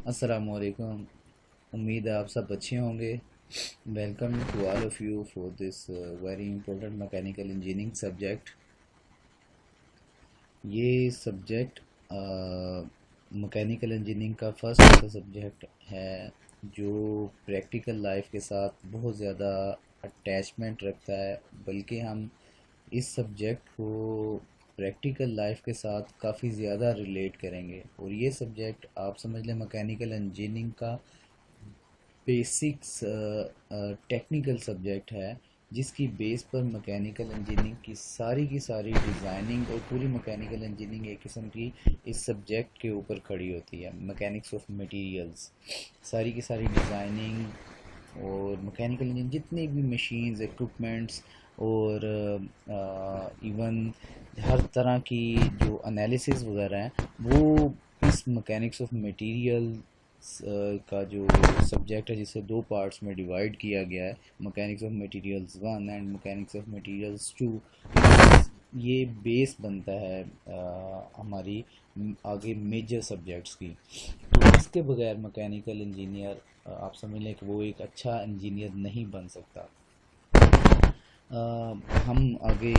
अस्सलामुअलैकुम। उम्मीद है आप सब अच्छे होंगे। Welcome to all of you for this very important mechanical engineering subject. ये सब्जेक्ट मैकेनिकल इंजीनियरिंग का फर्स्ट ऐसा सब्जेक्ट है जो प्रैक्टिकल लाइफ के साथ बहुत ज़्यादा अटैचमेंट रखता है, बल्कि हम इस सब्जेक्ट को प्रैक्टिकल लाइफ के साथ काफ़ी ज़्यादा रिलेट करेंगे। और ये सब्जेक्ट आप समझ लें मैकेनिकल इंजीनियरिंग का बेसिक्स टेक्निकल सब्जेक्ट है, जिसकी बेस पर मैकेनिकल इंजीनियरिंग की सारी डिज़ाइनिंग और पूरी मैकेनिकल इंजीनियरिंग एक किस्म की इस सब्जेक्ट के ऊपर खड़ी होती है। मैकेनिक्स ऑफ मटेरियल्स, सारी की सारी डिज़ाइनिंग और मैकेनिकल इंजीनियरिंग जितनी भी मशीन्स इक्विपमेंट्स और इवन हर तरह की जो एनालिसिस वगैरह हैं वो इस मैकेनिक्स ऑफ मटेरियल का जो सब्जेक्ट है, जिसे दो पार्ट्स में डिवाइड किया गया है, mechanics of materials one and mechanics of materials two. ये बेस बनता है हमारी आगे मेजर सब्जेक्ट्स की। तो इसके बगैर मैकेनिकल इंजीनियर आप समझ लें कि वो एक अच्छा इंजीनियर नहीं बन सकता। हम आगे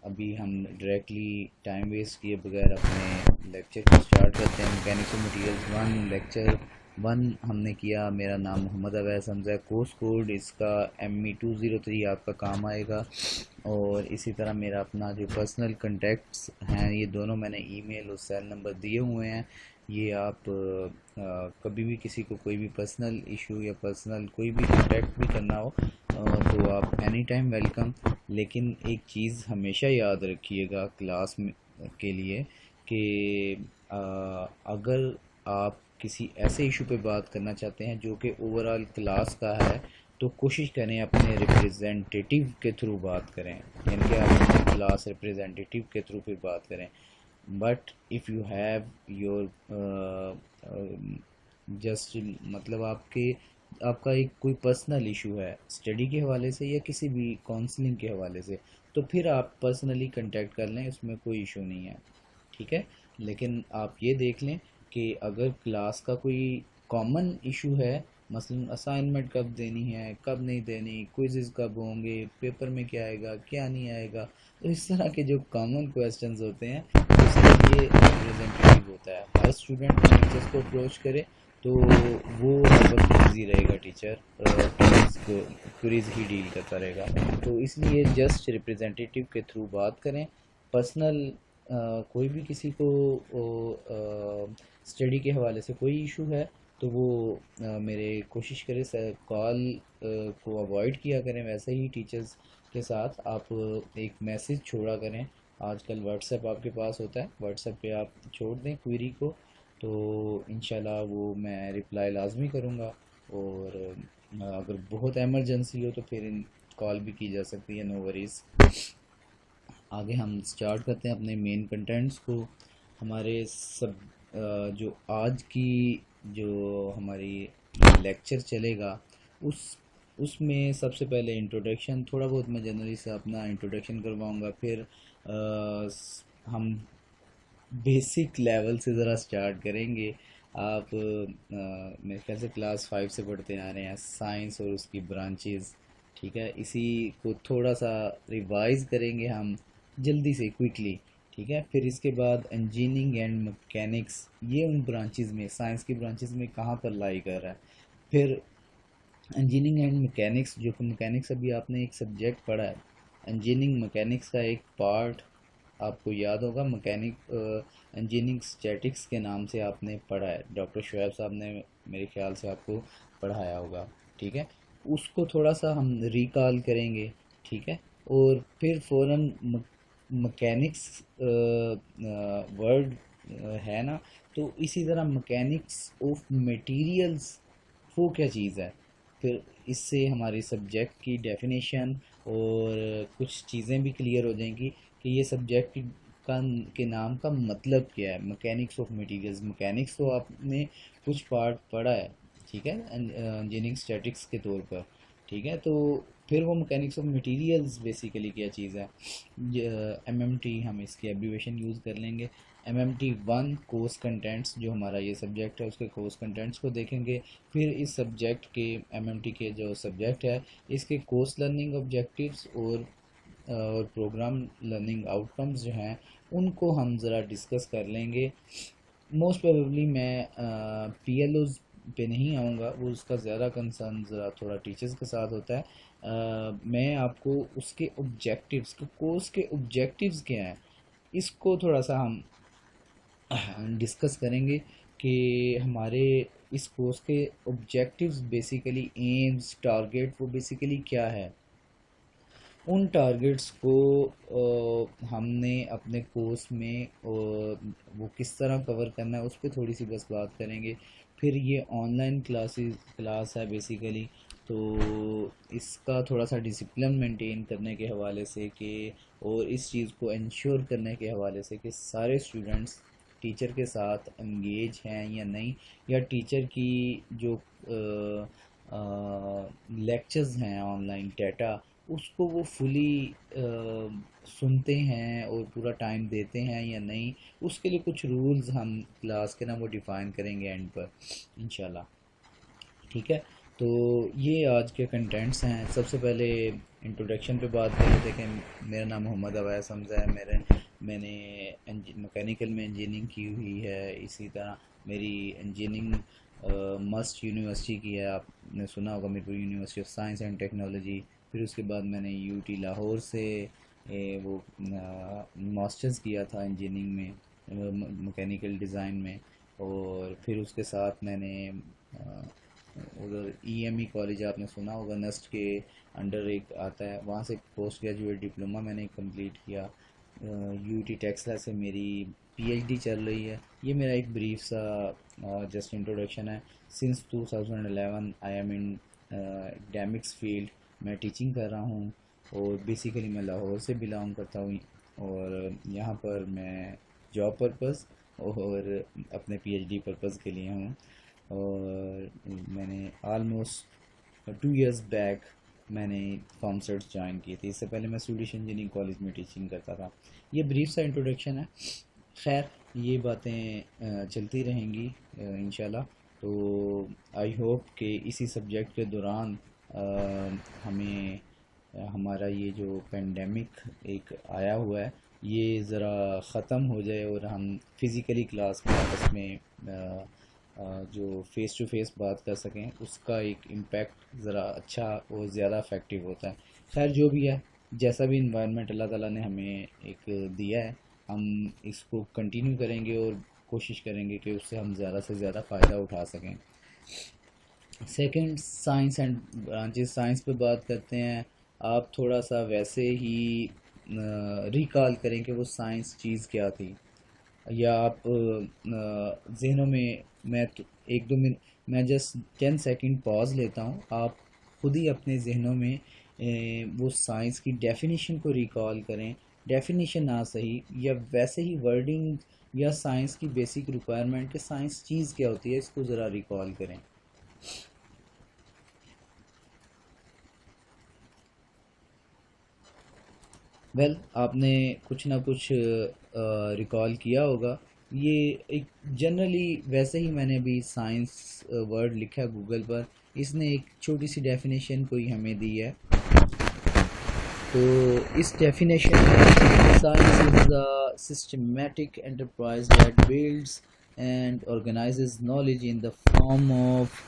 अभी हम डायरेक्टली टाइम वेस्ट किए बगैर अपने लेक्चर को स्टार्ट करते हैं। Mechanics of materials one, lecture one हमने किया। मेरा नाम मोहम्मद अवैस हमज़ा है। कोर्स कोड इसका ME203 आपका काम आएगा। और इसी तरह मेरा अपना जो पर्सनल कॉन्टैक्ट्स हैं, ये दोनों मैंने ईमेल और सेल नंबर दिए हुए हैं। ये आप कभी भी किसी को कोई भी पर्सनल इशू या पर्सनल कोई भी कॉन्टैक्ट भी करना हो तो आप एनी टाइम वेलकम। लेकिन एक चीज़ हमेशा याद रखिएगा क्लास में के लिए कि अगर आप किसी ऐसे इशू पे बात करना चाहते हैं जो कि ओवरऑल क्लास का है, तो कोशिश करें अपने रिप्रेजेंटेटिव के थ्रू बात करें, यानी कि आप अपने क्लास रिप्रेजेंटेटिव के थ्रू पे बात करें। But if you have your just मतलब आपका एक कोई पर्सनल इशू है स्टडी के हवाले से या किसी भी काउंसलिंग के हवाले से, तो फिर आप पर्सनली कांटेक्ट कर लें, उसमें कोई इशू नहीं है, ठीक है। लेकिन आप ये देख लें कि अगर क्लास का कोई कॉमन इशू है, मसलन असाइनमेंट कब देनी है, कब नहीं देनी, क्विज़ेस कब होंगे, पेपर में क्या आएगा क्या नहीं आएगा, तो इस तरह के जो कॉमन क्वेश्चंस होते हैं उसके लिए रिप्रेजेंटेटिव होता है। हर स्टूडेंट टीचर्स को अप्रोच करे तो वो हर वक्त बिजी रहेगा, टीचर क्वेरीज ही डील करता रहेगा। तो इसलिए जस्ट रिप्रेजेंटेटिव के थ्रू बात करें। पर्सनल कोई भी किसी को स्टडी के हवाले से कोई इशू है तो वो मेरे कोशिश करें कॉल को अवॉइड किया करें। वैसे ही टीचर्स के साथ आप एक मैसेज छोड़ा करें। आजकल व्हाट्सएप आपके पास होता है, व्हाट्सएप पे आप छोड़ दें क्वेरी को, तो इंशाल्लाह वो मैं रिप्लाई लाजमी करूँगा। और अगर बहुत एमरजेंसी हो तो फिर कॉल भी की जा सकती है, नो वरीज़। आगे हम स्टार्ट करते हैं अपने मेन कंटेंट्स को। हमारे सब जो आज की जो हमारी लेक्चर चलेगा उस उसमें सबसे पहले इंट्रोडक्शन, थोड़ा बहुत मैं जनरली से अपना इंट्रोडक्शन करवाऊंगा। फिर हम बेसिक लेवल से ज़रा स्टार्ट करेंगे। आप मेरे ख्याल से क्लास 5 से पढ़ते आ रहे हैं साइंस और उसकी ब्रांचेस, ठीक है। इसी को थोड़ा सा रिवाइज करेंगे हम जल्दी से क्विकली, ठीक है। फिर इसके बाद इंजीनियरिंग एंड मैकेनिक्स, ये उन ब्रांचेस में साइंस की ब्रांचेस में कहाँ पर लाई कर रहा है। फिर इंजीनियरिंग एंड मैकेनिक्स, जो कि मैकेनिक्स अभी आपने एक सब्जेक्ट पढ़ा है, इंजीनियरिंग मैकेनिक्स का एक पार्ट आपको याद होगा, इंजीनियरिंग स्टैटिक्स के नाम से आपने पढ़ा है। डॉक्टर शुएब साहब ने मेरे ख्याल से आपको पढ़ाया होगा, ठीक है। उसको थोड़ा सा हम रिकॉल करेंगे, ठीक है। और फिर फ़ौरन मैकेनिक्स वर्ड है ना, तो इसी तरह मैकेनिक्स ऑफ मटेरियल्स वो क्या चीज़ है। फिर इससे हमारी सब्जेक्ट की डेफिनेशन और कुछ चीज़ें भी क्लियर हो जाएंगी कि ये सब्जेक्ट का के नाम का मतलब क्या है। मैकेनिक्स ऑफ मटेरियल्स, मैकेनिक्स तो आपने कुछ पार्ट पढ़ा है, ठीक है, इंजीनियरिंग स्टैटिक्स के तौर पर, ठीक है। तो फिर वो मैकेनिक्स ऑफ मटेरियल्स बेसिकली क्या चीज़ है, एमएमटी हम इसकी एब्रीवेशन यूज़ कर लेंगे। MMT1 कोर्स कंटेंट्स, जो हमारा ये सब्जेक्ट है उसके कोर्स कंटेंट्स को देखेंगे। फिर इस सब्जेक्ट के MMT के जो सब्जेक्ट है इसके कोर्स लर्निंग ऑब्जेक्टिव्स और प्रोग्राम लर्निंग आउटकम्स जो हैं उनको हम ज़रा डिस्कस कर लेंगे। मोस्ट प्रोबेबली मैं PLOs पे नहीं आऊँगा, वो उसका ज़्यादा कंसर्न ज़रा थोड़ा टीचर्स के साथ होता है। मैं आपको उसके ऑब्जेक्टिव्स, कोर्स के ऑब्जेक्टिव्स क्या हैं, इसको थोड़ा सा हम डिस्कस करेंगे कि हमारे इस कोर्स के ऑब्जेक्टिव्स बेसिकली, एम्स, टारगेट, वो बेसिकली क्या है। उन टारगेट्स को हमने अपने कोर्स में वो किस तरह कवर करना है उस पर थोड़ी सी बस बात करेंगे। फिर ये ऑनलाइन क्लास है बेसिकली, तो इसका थोड़ा सा डिसिप्लिन मेंटेन करने के हवाले से कि, और इस चीज़ को इंश्योर करने के हवाले से कि सारे स्टूडेंट्स टीचर के साथ एंगेज हैं या नहीं, या टीचर की जो लेक्चर्स हैं ऑनलाइन डाटा, उसको वो फुली सुनते हैं और पूरा टाइम देते हैं या नहीं। उसके लिए कुछ रूल्स हम क्लास के ना वो डिफ़ाइन करेंगे एंड पर इंशाल्लाह। ठीक है, तो ये आज के कंटेंट्स हैं। सबसे पहले इंट्रोडक्शन पे बात करें। देखें, मेरा नाम मोहम्मद अवैस हमज़ा है। मैंने मैकेनिकल में इंजीनियरिंग की हुई है। इसी तरह मेरी इंजीनियरिंग मस्ट यूनिवर्सिटी की है, आपने सुना होगा, Mirpur university of science and technology. फिर उसके बाद मैंने UT लाहौर से वो मास्टर्स किया था इंजीनियरिंग में, मैकेनिकल डिज़ाइन में। और फिर उसके साथ मैंने उधर EME कॉलेज, आपने सुना होगा, नस्ट के अंडर एक आता है, वहाँ से पोस्ट ग्रेजुएट डिप्लोमा मैंने कंप्लीट किया। UT टेक्सला से मेरी PhD चल रही है। ये मेरा एक ब्रीफ सा जस्ट इंट्रोडक्शन है। Since 2011 I am in academics field, मैं टीचिंग कर रहा हूँ और बेसिकली मैं लाहौर से बिलोंग करता हूँ। और यहाँ पर मैं जॉब पर्पस और अपने PhD पर्पस के लिए हूँ। और मैंने ऑलमोस्ट 2 इयर्स बैक मैंने कॉन्सर्ट्स ज्वाइन किए थे। इससे पहले मैं स्वीडिश इंजीनियरिंग कॉलेज में टीचिंग करता था। ये ब्रीफ सा इंट्रोडक्शन है। खैर, ये बातें चलती रहेंगी इंशाल्लाह। तो आई होप कि इसी सब्जेक्ट के दौरान हमें हमारा ये जो पेंडेमिक एक आया हुआ है ये ज़रा ख़त्म हो जाए और हम फिज़िकली क्लास में आपस में जो फ़ेस टू फेस बात कर सकें। उसका एक इम्पैक्ट ज़रा अच्छा और ज़्यादा इफ़ेक्टिव होता है। खैर, जो भी है, जैसा भी इन्वायरमेंट अल्लाह ताला ने हमें एक दिया है, हम इसको कंटिन्यू करेंगे और कोशिश करेंगे कि उससे हम ज़्यादा से ज़्यादा फ़ायदा उठा सकें। Second, science and branches. Science पे बात करते हैं। आप थोड़ा सा वैसे ही रिकॉल करें कि वो साइंस चीज़ क्या थी, या आप जहनों में, एक दो मिनट, मैं जस्ट 10 सेकंड पॉज लेता हूँ, आप खुद ही अपने जहनों में वो साइंस की डेफिनेशन को रिकॉल करें। डेफिनेशन ना सही, या वैसे ही वर्डिंग, या साइंस की बेसिक रिक्वायरमेंट कि साइंस चीज़ क्या होती है, इसको ज़रा रिकॉल करें। वेल, आपने कुछ ना कुछ रिकॉल किया होगा। ये एक जनरली, वैसे ही मैंने भी साइंस वर्ड लिखा है गूगल पर, इसने एक छोटी सी डेफिनेशन कोई हमें दी है। तो इस डेफिनेशन में, science is a systematic enterprise that builds and organises knowledge in the form of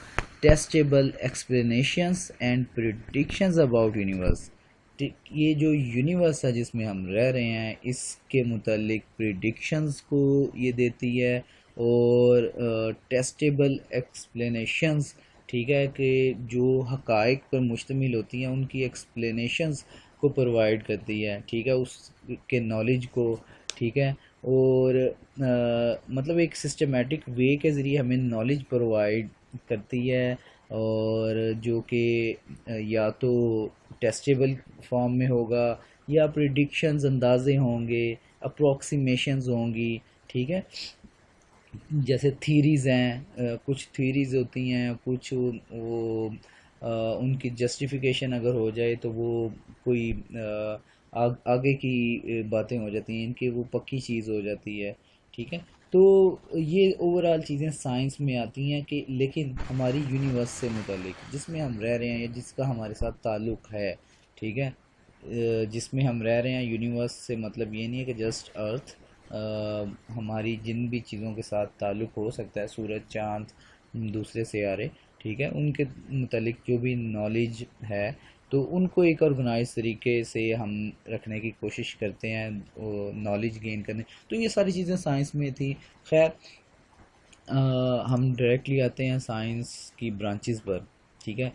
testable explanations and predictions about universe. ये जो यूनिवर्स है जिसमें हम रह रहे हैं, इसके मुतालिक प्रिडिक्शंस को ये देती है, और टेस्टेबल एक्सप्लेनेशंस, ठीक है, कि जो हकाइक पर मुश्तमिल होती हैं उनकी एक्सप्लेनेशंस को प्रोवाइड करती है, ठीक है, उसके नॉलेज को, ठीक है। और मतलब एक सिस्टमेटिक वे के ज़रिए हमें नॉलेज प्रोवाइड करती है, और जो कि या तो टेस्टेबल फॉर्म में होगा, या प्रिडिक्शंस, अंदाजे होंगे, अप्रोक्सीमेशंस होंगी, ठीक है। जैसे थीरीज़ हैं, कुछ थीरीज़ होती हैं, कुछ वो उनकी जस्टिफिकेशन अगर हो जाए तो वो कोई आगे की बातें हो जाती हैं, इनकी वो पक्की चीज़ हो जाती है। ठीक है, तो ये ओवरऑल चीज़ें साइंस में आती हैं कि लेकिन हमारी यूनिवर्स से मुतालिक जिसमें हम रह रहे हैं या जिसका हमारे साथ ताल्लुक़ है, ठीक है, जिसमें हम रह रहे हैं, यूनिवर्स से मतलब ये नहीं है कि जस्ट अर्थ, हमारी जिन भी चीज़ों के साथ ताल्लुक़ हो सकता है, सूरज, चाँद, दूसरे सियारे, ठीक है, उनके मुतालिक जो भी नॉलेज है तो उनको एक ऑर्गेनाइज तरीके से हम रखने की कोशिश करते हैं, नॉलेज गेन करने। तो ये सारी चीज़ें साइंस में थी। खैर, हम डायरेक्टली आते हैं साइंस की ब्रांचेस पर। ठीक है,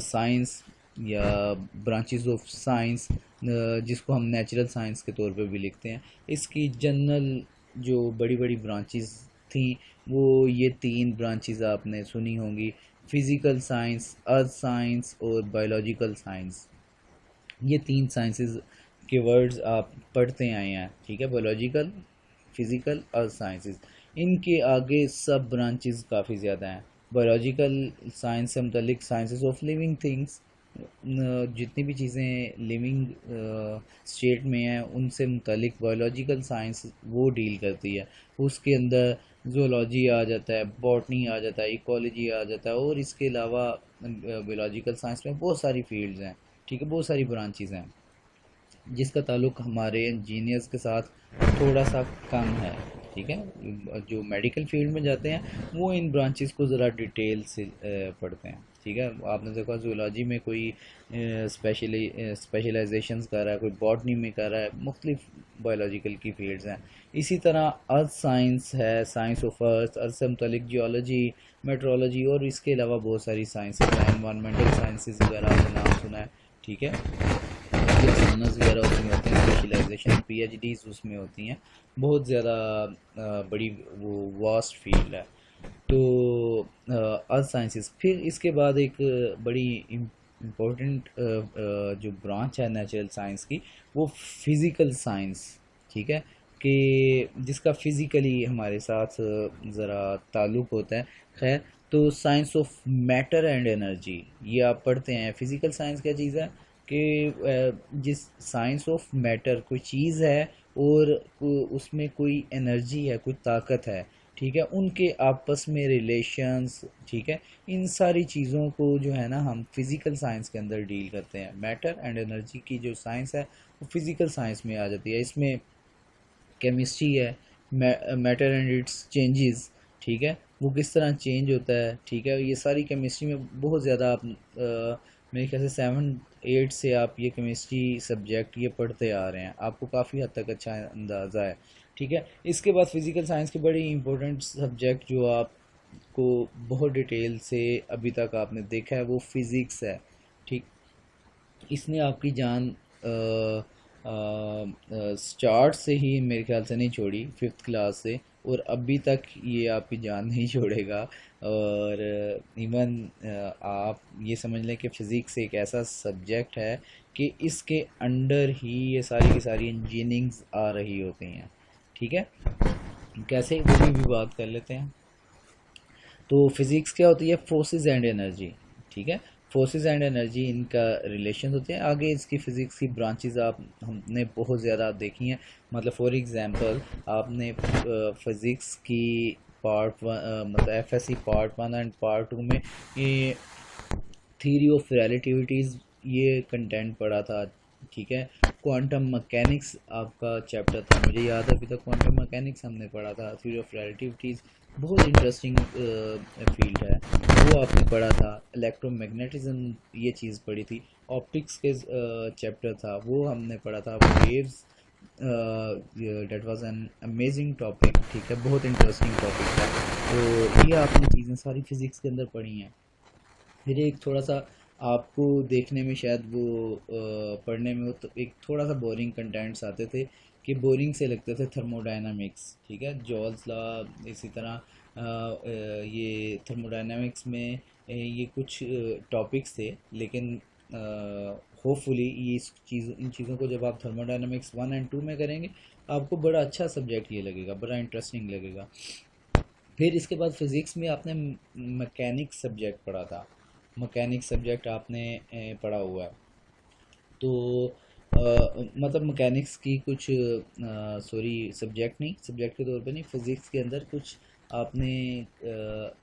साइंस या ब्रांचेस ऑफ साइंस, जिसको हम नेचुरल साइंस के तौर पे भी लिखते हैं, इसकी जनरल जो बड़ी बड़ी ब्रांचेस थी वो ये तीन ब्रांचेस आपने सुनी होंगी: फिज़िकल साइंस, अर्थ साइंस और बायोलॉजिकल साइंस। ये तीन साइंसेस के वर्ड्स आप पढ़ते आए हैं। ठीक है, बायोलॉजिकल, फिज़िकल, अर्थ साइंसेस। इनके आगे सब ब्रांचेस काफ़ी ज़्यादा हैं। बायोलॉजिकल साइंस से मुतल्लिक साइंसेस ऑफ लिविंग थिंग्स, जितनी भी चीज़ें लिविंग स्टेट में हैं उनसे मुतल्लिक बायोलॉजिकल साइंस वो डील करती है। उसके अंदर ज़ूलॉजी आ जाता है, बॉटनी आ जाता है, इकोलॉजी आ जाता है, और इसके अलावा बायोलॉजिकल साइंस में बहुत सारी फील्ड्स हैं। ठीक है, बहुत सारी ब्रांचेस हैं जिसका ताल्लुक़ हमारे इंजीनियर्स के साथ थोड़ा सा कम है। ठीक है, जो मेडिकल फील्ड में जाते हैं वो इन ब्रांचेस को ज़रा डिटेल से पढ़ते हैं। ठीक है, आपने देखा जूलॉजी में कोई स्पेशलाइजेशंस कर रहा है, कोई बॉटनी में कर रहा है, मुख्तलिफ बायोलॉजिकल की फील्ड्स हैं। इसी तरह अर्थ साइंस है, साइंस ऑफ अर्थ, अर्थ से मुतल्लिक जियोलॉजी, मेट्रोलॉजी, और इसके अलावा बहुत सारी साइंसेज हैं, एनवायरमेंटल साइंसेज वगैरह आपने नाम सुना है। ठीक है, ऑनर्स वगैरह उसमें होते हैं, स्पेशलाइजेशन, पीएचडीज उसमें होती हैं। बहुत ज़्यादा बड़ी वो वास्ट फील्ड है। तो अर्थ साइंसेस, फिर इसके बाद एक बड़ी इम्पोर्टेंट जो ब्रांच है नेचुरल साइंस की, वो फिज़िकल साइंस। ठीक है, कि जिसका फ़िज़िकली हमारे साथ ज़रा ताल्लुक़ होता है। खैर, तो science of matter and energy ये आप पढ़ते हैं। फ़िज़िकल साइंस क्या चीज़ है कि जिस साइंस ऑफ मैटर, कोई चीज़ है और उसमें कोई एनर्जी है, कोई ताकत है। ठीक है, उनके आपस में रिलेशंस। ठीक है, इन सारी चीज़ों को जो है ना हम फिज़िकल साइंस के अंदर डील करते हैं। मैटर एंड एनर्जी की जो साइंस है वो फिज़िकल साइंस में आ जाती है। इसमें केमिस्ट्री है, मैटर एंड इट्स चेंजेस। ठीक है, वो किस तरह चेंज होता है। ठीक है, ये सारी केमिस्ट्री में बहुत ज़्यादा आप मेरे ख्याल से 7-8 से आप ये केमिस्ट्री सब्जेक्ट ये पढ़ते आ रहे हैं, आपको काफ़ी हद तक अच्छा अंदाज़ा है। ठीक है, इसके बाद फिज़िकल साइंस के बड़े इंपॉर्टेंट सब्जेक्ट जो आपको बहुत डिटेल से अभी तक आपने देखा है वो फ़िज़िक्स है। ठीक, इसने आपकी जान स्टार्ट से ही मेरे ख्याल से नहीं छोड़ी, 5th क्लास से, और अभी तक ये आपकी जान नहीं छोड़ेगा। और इवन आप ये समझ लें कि फ़िज़िक्स एक ऐसा सब्जेक्ट है कि इसके अंडर ही ये सारी की सारी इंजीनियरिंग्स आ रही होती हैं। ठीक है, कैसे वो भी बात कर लेते हैं। तो फिज़िक्स क्या होती है? Forces and energy. ठीक है, फोर्सेस एंड एनर्जी इनका रिलेशन होते हैं। आगे इसकी फ़िज़िक्स की ब्रांचेस आप हमने बहुत ज़्यादा देखी हैं। मतलब फॉर एग्ज़ाम्पल आपने फ़िज़िक्स की पार्ट 1 मतलब एफएससी पार्ट 1 एंड पार्ट 2 में ये थ्योरी ऑफ रिलेटिविटीज़ ये कंटेंट पढ़ा था। ठीक है, क्वांटम मैकेनिक्स आपका चैप्टर था, मुझे याद है अभी तक क्वांटम मैकेनिक्स हमने पढ़ा था। थ्योरी ऑफ रिलेटिविटीज़ बहुत इंटरेस्टिंग फील्ड है, वो आपने पढ़ा था। इलेक्ट्रोमैग्नेटिज्म ये चीज़ पढ़ी थी। ऑप्टिक्स के चैप्टर था वो हमने पढ़ा था। Waves, that was an amazing topic. ठीक है, बहुत इंटरेस्टिंग टॉपिक था। तो ये आपने चीज़ें सारी फिज़िक्स के अंदर पढ़ी हैं। फिर एक थोड़ा सा आपको देखने में शायद वो पढ़ने में तो एक थोड़ा सा बोरिंग कंटेंट्स आते थे, कि बोरिंग से लगते थे, थर्मोडायनामिक्स। ठीक है, जॉल्स लॉ, इसी तरह ये थर्मोडायनामिक्स में ये कुछ टॉपिक्स थे, लेकिन होपफुली ये इन चीज़ों को जब आप थर्मोडायनामिक्स 1 एंड 2 में करेंगे आपको बड़ा अच्छा सब्जेक्ट ये लगेगा, बड़ा इंटरेस्टिंग लगेगा। फिर इसके बाद फिज़िक्स में आपने मैकेनिक्स सब्जेक्ट पढ़ा था। मैकेनिक्स सब्जेक्ट आपने पढ़ा हुआ है, तो मतलब मैकेनिक्स की कुछ सॉरी सब्जेक्ट नहीं, सब्जेक्ट के तौर पे नहीं, फिज़िक्स के अंदर कुछ आपने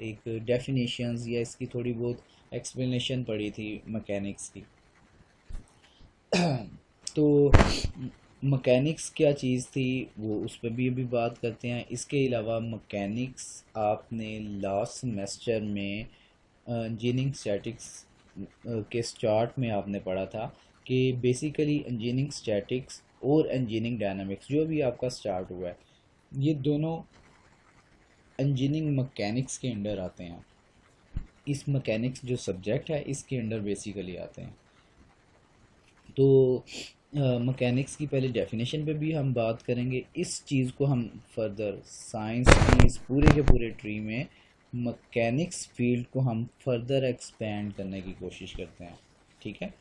एक डेफिनेशंस या इसकी थोड़ी बहुत एक्सप्लेनेशन पढ़ी थी मैकेनिक्स की। तो मैकेनिक्स क्या चीज़ थी वो उस पर भी अभी बात करते हैं। इसके अलावा मैकेनिक्स आपने लास्ट सेमेस्टर में इंजीनियरिंग स्टैटिक्स के स्टार्ट में आपने पढ़ा था कि बेसिकली इंजीनियरिंग स्टैटिक्स और इंजीनियरिंग डायनामिक्स जो भी आपका स्टार्ट हुआ है, ये दोनों इंजीनियरिंग मैकेनिक्स के अंडर आते हैं। इस मैकेनिक्स जो सब्जेक्ट है इसके अंडर बेसिकली आते हैं। तो मैकेनिक्स की पहले डेफिनेशन पे भी हम बात करेंगे। इस चीज़ को हम फर्दर साइंस की इस पूरे के पूरे ट्री में मैकेनिक्स फील्ड को हम फर्दर एक्सपेंड करने की कोशिश करते हैं, ठीक है।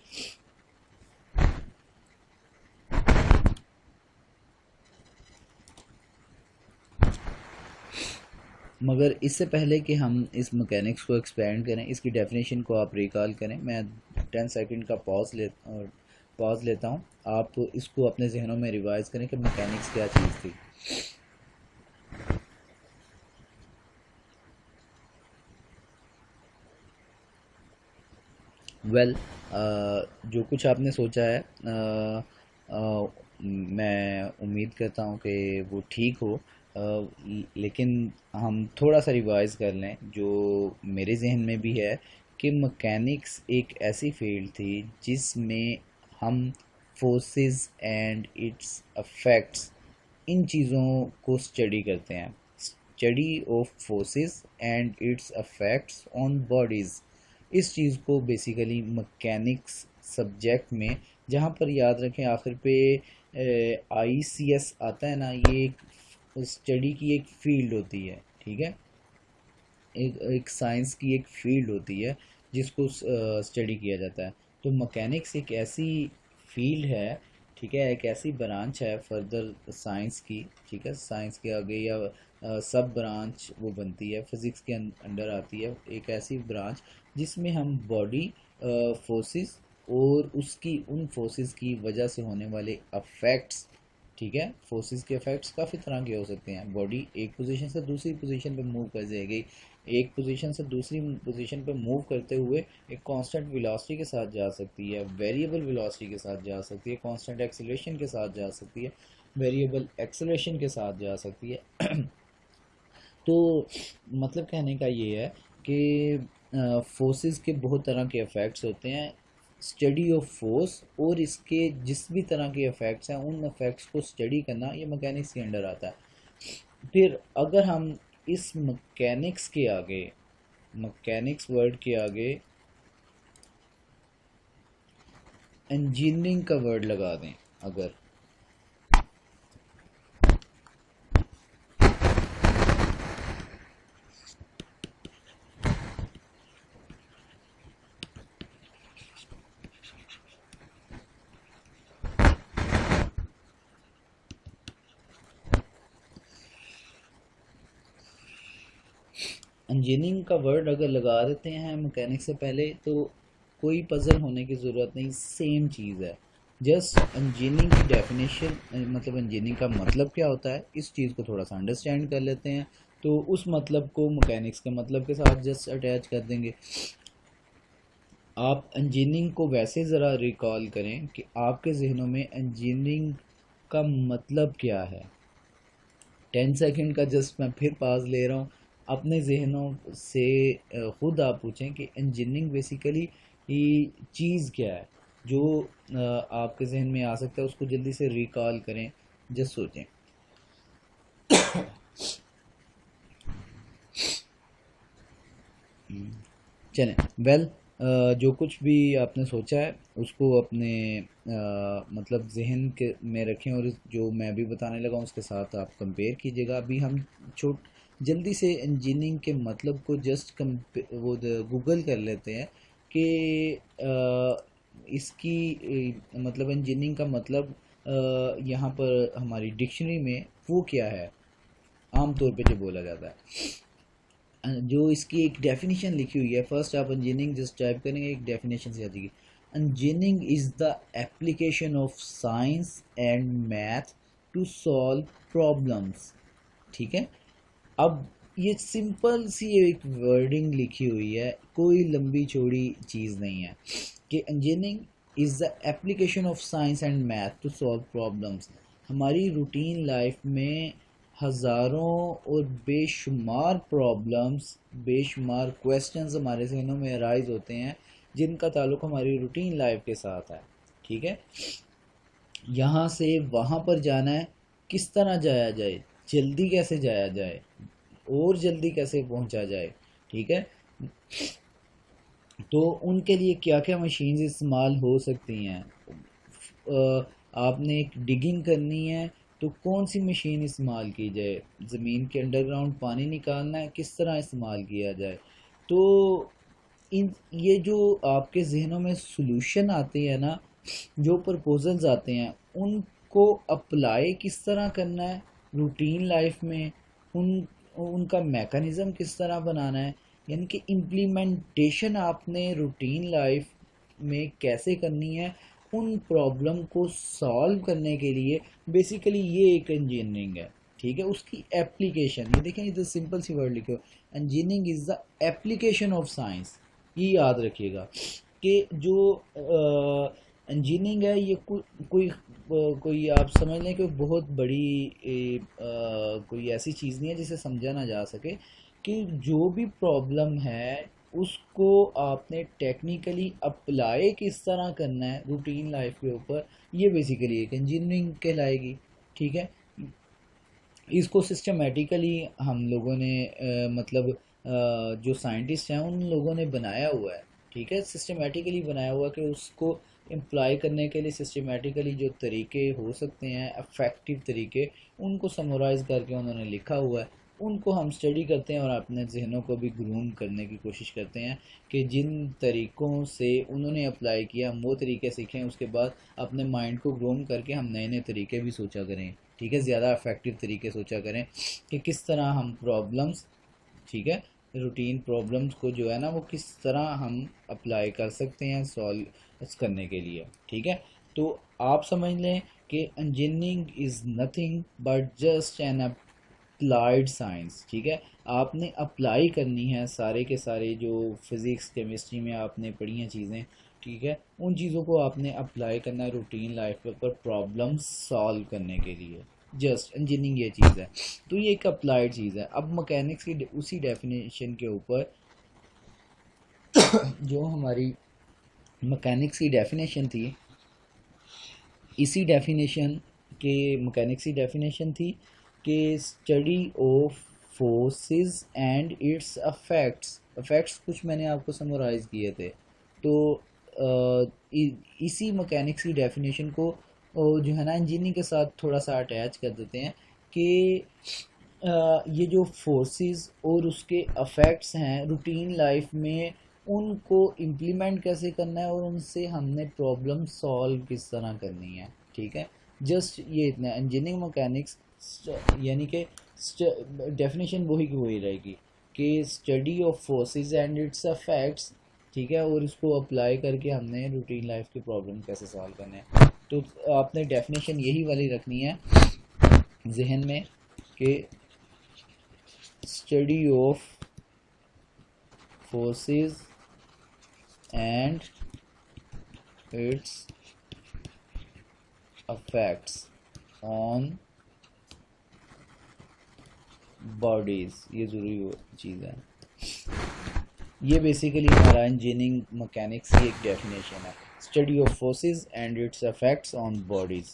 मगर इससे पहले कि हम इस मैकेनिक्स को एक्सपेंड करें, इसकी डेफिनेशन को आप रिकॉल करें। मैं 10 सेकंड का पॉज लेता हूँ, आप इसको अपने जहनों में रिवाइज करें कि मैकेनिक्स क्या चीज़ थी। वेल जो कुछ आपने सोचा है मैं उम्मीद करता हूँ कि वो ठीक हो, लेकिन हम थोड़ा सा रिवाइज कर लें जो मेरे जहन में भी है कि मैकेनिक्स एक ऐसी फील्ड थी जिसमें हम फोर्सेस एंड इट्स अफेक्ट्स, इन चीज़ों को स्टडी करते हैं। Study of forces and it's affects on bodies, इस चीज़ को बेसिकली मैकेनिक्स सब्जेक्ट में, जहाँ पर याद रखें आखिर पे ICS आता है ना, ये एक स्टडी की एक फील्ड होती है, ठीक है। एक साइंस की एक फील्ड होती है जिसको स्टडी किया जाता है। तो मैकेनिक्स एक ऐसी फील्ड है, ठीक है, एक ऐसी ब्रांच है फर्दर साइंस की, ठीक है। साइंस के आगे या सब ब्रांच वो बनती है, फिज़िक्स के अंडर आती है एक ऐसी ब्रांच जिसमें हम बॉडी फोर्सेस और उसकी उन फोर्सेस की वजह से होने वाले अफेक्ट्स, ठीक है। फोर्सेस के इफेक्ट्स काफ़ी तरह के हो सकते हैं। बॉडी एक पोजीशन से दूसरी पोजीशन पे मूव कर जाएगी, एक पोजीशन से दूसरी पोजीशन पे मूव करते हुए एक कांस्टेंट वेलोसिटी के साथ जा सकती है, वेरिएबल वेलोसिटी के साथ जा सकती है, कांस्टेंट एक्सेलरेशन के साथ जा सकती है, वेरिएबल एक्सेलरेशन के साथ जा सकती है। तो मतलब कहने का ये है कि फोर्सेस के बहुत तरह के इफ़ेक्ट्स होते हैं। स्टडी ऑफ फोर्स और इसके जिस भी तरह के इफ़ेक्ट्स हैं उन इफ़ेक्ट्स को स्टडी करना ये मैकेनिक्स के अंडर आता है। फिर अगर हम इस मैकेनिक्स के आगे, मैकेनिक्स वर्ड के आगे इंजीनियरिंग का वर्ड लगा दें, अगर इंजीनियरिंग का वर्ड अगर लगा देते हैं मैकेनिक्स से पहले, तो कोई पजल होने की ज़रूरत नहीं, सेम चीज़ है। जस्ट इंजीनियरिंग की डेफिनेशन, मतलब इंजीनियरिंग का मतलब क्या होता है, इस चीज़ को थोड़ा सा अंडरस्टैंड कर लेते हैं, तो उस मतलब को मैकेनिक्स के मतलब के साथ जस्ट अटैच कर देंगे। आप इंजीनियरिंग को वैसे ज़रा रिकॉल करें कि आपके जहनों में इंजीनियरिंग का मतलब क्या है। 10 सेकंड का जस्ट मैं फिर पास ले रहा हूँ, अपने जहनों से ख़ुद आप पूछें कि इंजीनियरिंग बेसिकली चीज़ क्या है। जो आपके जहन में आ सकता है उसको जल्दी से रिकॉल करें, जस्ट सोचें। चलें, वेल जो कुछ भी आपने सोचा है उसको अपने मतलब जहन के में रखें, और जो मैं अभी बताने लगा हूँ उसके साथ आप कंपेयर कीजिएगा। अभी हम जल्दी से इंजीनियरिंग के मतलब को जस्ट वो गूगल कर लेते हैं कि इसकी मतलब इंजीनियरिंग का मतलब यहाँ पर हमारी डिक्शनरी में वो क्या है, आम तौर पे जो बोला जाता है। जो इसकी एक डेफिनेशन लिखी हुई है, फर्स्ट आप इंजीनियरिंग जस्ट टाइप करेंगे, एक डेफिनेशन से आ जाएगी। Engineering is the application of science and math to solve problems. ठीक है, अब ये सिंपल सी एक वर्डिंग लिखी हुई है, कोई लंबी चौड़ी चीज़ नहीं है कि engineering is the application of science and math to solve problems. हमारी रूटीन लाइफ में हज़ारों और बेशुमार प्रॉब्लम्स, बेशुमार क्वेश्चंस हमारे जहनों में अराइज होते हैं जिनका ताल्लुक़ हमारी रूटीन लाइफ के साथ है। ठीक है, यहाँ से वहाँ पर जाना है, किस तरह जाया जाए, जल्दी कैसे जाया जाए और जल्दी कैसे पहुँचा जाए। ठीक है, तो उनके लिए क्या क्या मशीन्स इस्तेमाल हो सकती हैं। आपने एक डिगिंग करनी है तो कौन सी मशीन इस्तेमाल की जाए, ज़मीन के अंडरग्राउंड पानी निकालना है, किस तरह इस्तेमाल किया जाए। तो इन ये जो आपके जहनों में सॉल्यूशन आते हैं ना, जो प्रपोजल्स आते हैं, उनको अप्लाई किस तरह करना है रूटीन लाइफ में, उनका मेकनिज़म किस तरह बनाना है, यानी कि इम्प्लीमेंटेशन आपने रूटीन लाइफ में कैसे करनी है, उन प्रॉब्लम को सॉल्व करने के लिए बेसिकली ये एक इंजीनियरिंग है। ठीक है, उसकी एप्लीकेशन, ये देखें, इधर सिंपल सी वर्ड लिखे हो, engineering is the application of science. ये याद रखिएगा कि जो इंजीनियरिंग है ये कोई आप समझ लें कि बहुत बड़ी कोई ऐसी चीज़ नहीं है जिसे समझा ना जा सके, कि जो भी प्रॉब्लम है उसको आपने टेक्निकली अप्लाई किस तरह करना है रूटीन लाइफ के ऊपर, ये बेसिकली एक इंजीनियरिंग कहलाएगी। ठीक है, इसको सिस्टमेटिकली हम लोगों ने मतलब जो साइंटिस्ट हैं उन लोगों ने बनाया हुआ है। ठीक है, सिस्टमेटिकली बनाया हुआ कि उसको इम्प्लाई करने के लिए सिस्टमेटिकली जो तरीके हो सकते हैं, अफेक्टिव तरीके, उनको समराइज़ करके उन्होंने लिखा हुआ है। उनको हम स्टडी करते हैं और अपने जहनों को भी ग्रूम करने की कोशिश करते हैं कि जिन तरीक़ों से उन्होंने अप्लाई किया हम वो तरीके सीखें, उसके बाद अपने माइंड को ग्रूम करके हम नए नए तरीके भी सोचा करें। ठीक है, ज़्यादा इफ़ेक्टिव तरीके सोचा करें कि किस तरह हम प्रॉब्लम्स, ठीक है, रूटीन प्रॉब्लम्स को जो है ना वो किस तरह हम अप्लाई कर सकते हैं सॉल्व करने के लिए। ठीक है, तो आप समझ लें कि engineering is nothing but just an applied science. ठीक है, आपने अप्लाई करनी है सारे के सारे जो फिज़िक्स केमिस्ट्री में आपने पढ़ी हैं चीज़ें। ठीक है, उन चीज़ों को आपने अप्लाई करना है रूटीन लाइफ पर प्रॉब्लम सॉल्व करने के लिए। जस्ट इंजीनियरिंग ये चीज़ है, तो ये एक अप्लाइड चीज़ है। अब मैकेनिक्स की उसी डेफिनेशन के ऊपर जो हमारी मैकेनिक्स की डेफिनेशन थी, इसी डेफिनेशन के मैकेनिक्स की डेफिनेशन थी कि study of forces and it's affects कुछ मैंने आपको समराइज़ किए थे। तो इसी मैकेनिक्स की डेफिनेशन को जो है ना इंजीनियरिंग के साथ थोड़ा सा अटैच कर देते हैं कि ये जो फोर्सेस और उसके अफेक्ट्स हैं रूटीन लाइफ में, उनको इम्प्लीमेंट कैसे करना है और उनसे हमने प्रॉब्लम सॉल्व किस तरह करनी है। ठीक है, जस्ट ये इतना। इंजीनियरिंग मैकेनिक्स यानी कि डेफिनेशन वही की वही रहेगी कि study of forces and it's affects. ठीक है, और इसको अप्लाई करके हमने रूटीन लाइफ के प्रॉब्लम कैसे सॉल्व करने हैं। तो आपने डेफिनेशन यही वाली रखनी है जहन में कि study of forces and it's affects on bodies, ये ज़रूरी चीज़ है। ये बेसिकली हमारा इंजीनियरिंग मैकेनिक्स की एक डेफिनेशन है, study of forces and its effects on bodies.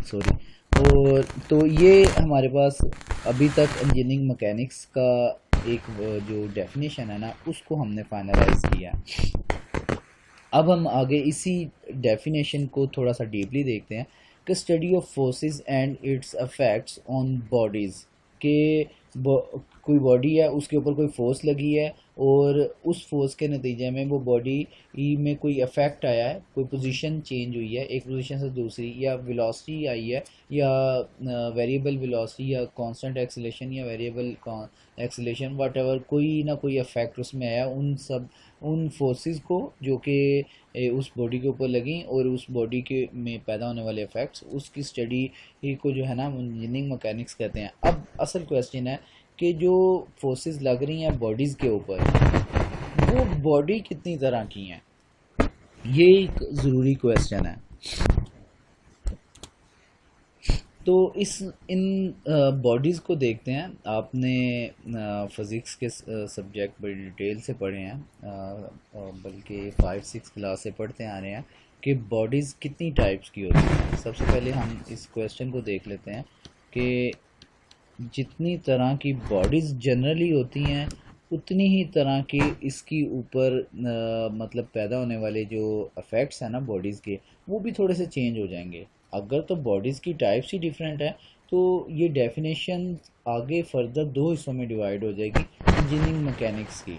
Sorry. और तो ये हमारे पास अभी तक इंजीनियरिंग मैकेनिक्स का एक जो डेफिनेशन है ना उसको हमने फाइनलाइज किया। अब हम आगे इसी डेफिनेशन को थोड़ा सा डीपली देखते हैं कि study of forces and its effects on bodies के कोई बॉडी है, उसके ऊपर कोई फोर्स लगी है और उस फोर्स के नतीजे में वो बॉडी में कोई इफेक्ट आया है, कोई पोजीशन चेंज हुई है एक पोजीशन से दूसरी, या वेलोसिटी आई है, या वेरिएबल वेलोसिटी, या कांस्टेंट एक्सेलेरेशन, या वेरिएबल एक्सेलेरेशन, वट एवर, कोई ना कोई इफेक्ट उसमें आया, उन फोर्सेस को जो कि उस बॉडी के ऊपर लगी और उस बॉडी के में पैदा होने वाले इफेक्ट्स, उसकी स्टडी को जो है ना इंजीनियरिंग मैकेनिक्स कहते हैं। अब असल क्वेश्चन है कि जो फोर्सेस लग रही हैं बॉडीज़ के ऊपर, वो बॉडी कितनी तरह की हैं, ये एक ज़रूरी क्वेश्चन है। तो इन बॉडीज़ को देखते हैं। आपने फिज़िक्स के सब्जेक्ट बड़ी डिटेल से पढ़े हैं, बल्कि 5-6 क्लास से पढ़ते आ रहे हैं कि बॉडीज़ कितनी टाइप्स की होती हैं। सबसे पहले हम इस क्वेश्चन को देख लेते हैं कि जितनी तरह की बॉडीज़ जनरली होती हैं उतनी ही तरह की इसकी ऊपर मतलब पैदा होने वाले जो इफ़ेक्ट्स हैं ना बॉडीज़ के, वो भी थोड़े से चेंज हो जाएंगे। अगर तो बॉडीज़ की टाइप्स ही डिफरेंट है तो ये डेफिनेशन आगे फर्दर दो हिस्सों में डिवाइड हो जाएगी इंजीनियरिंग मैकेनिक्स की।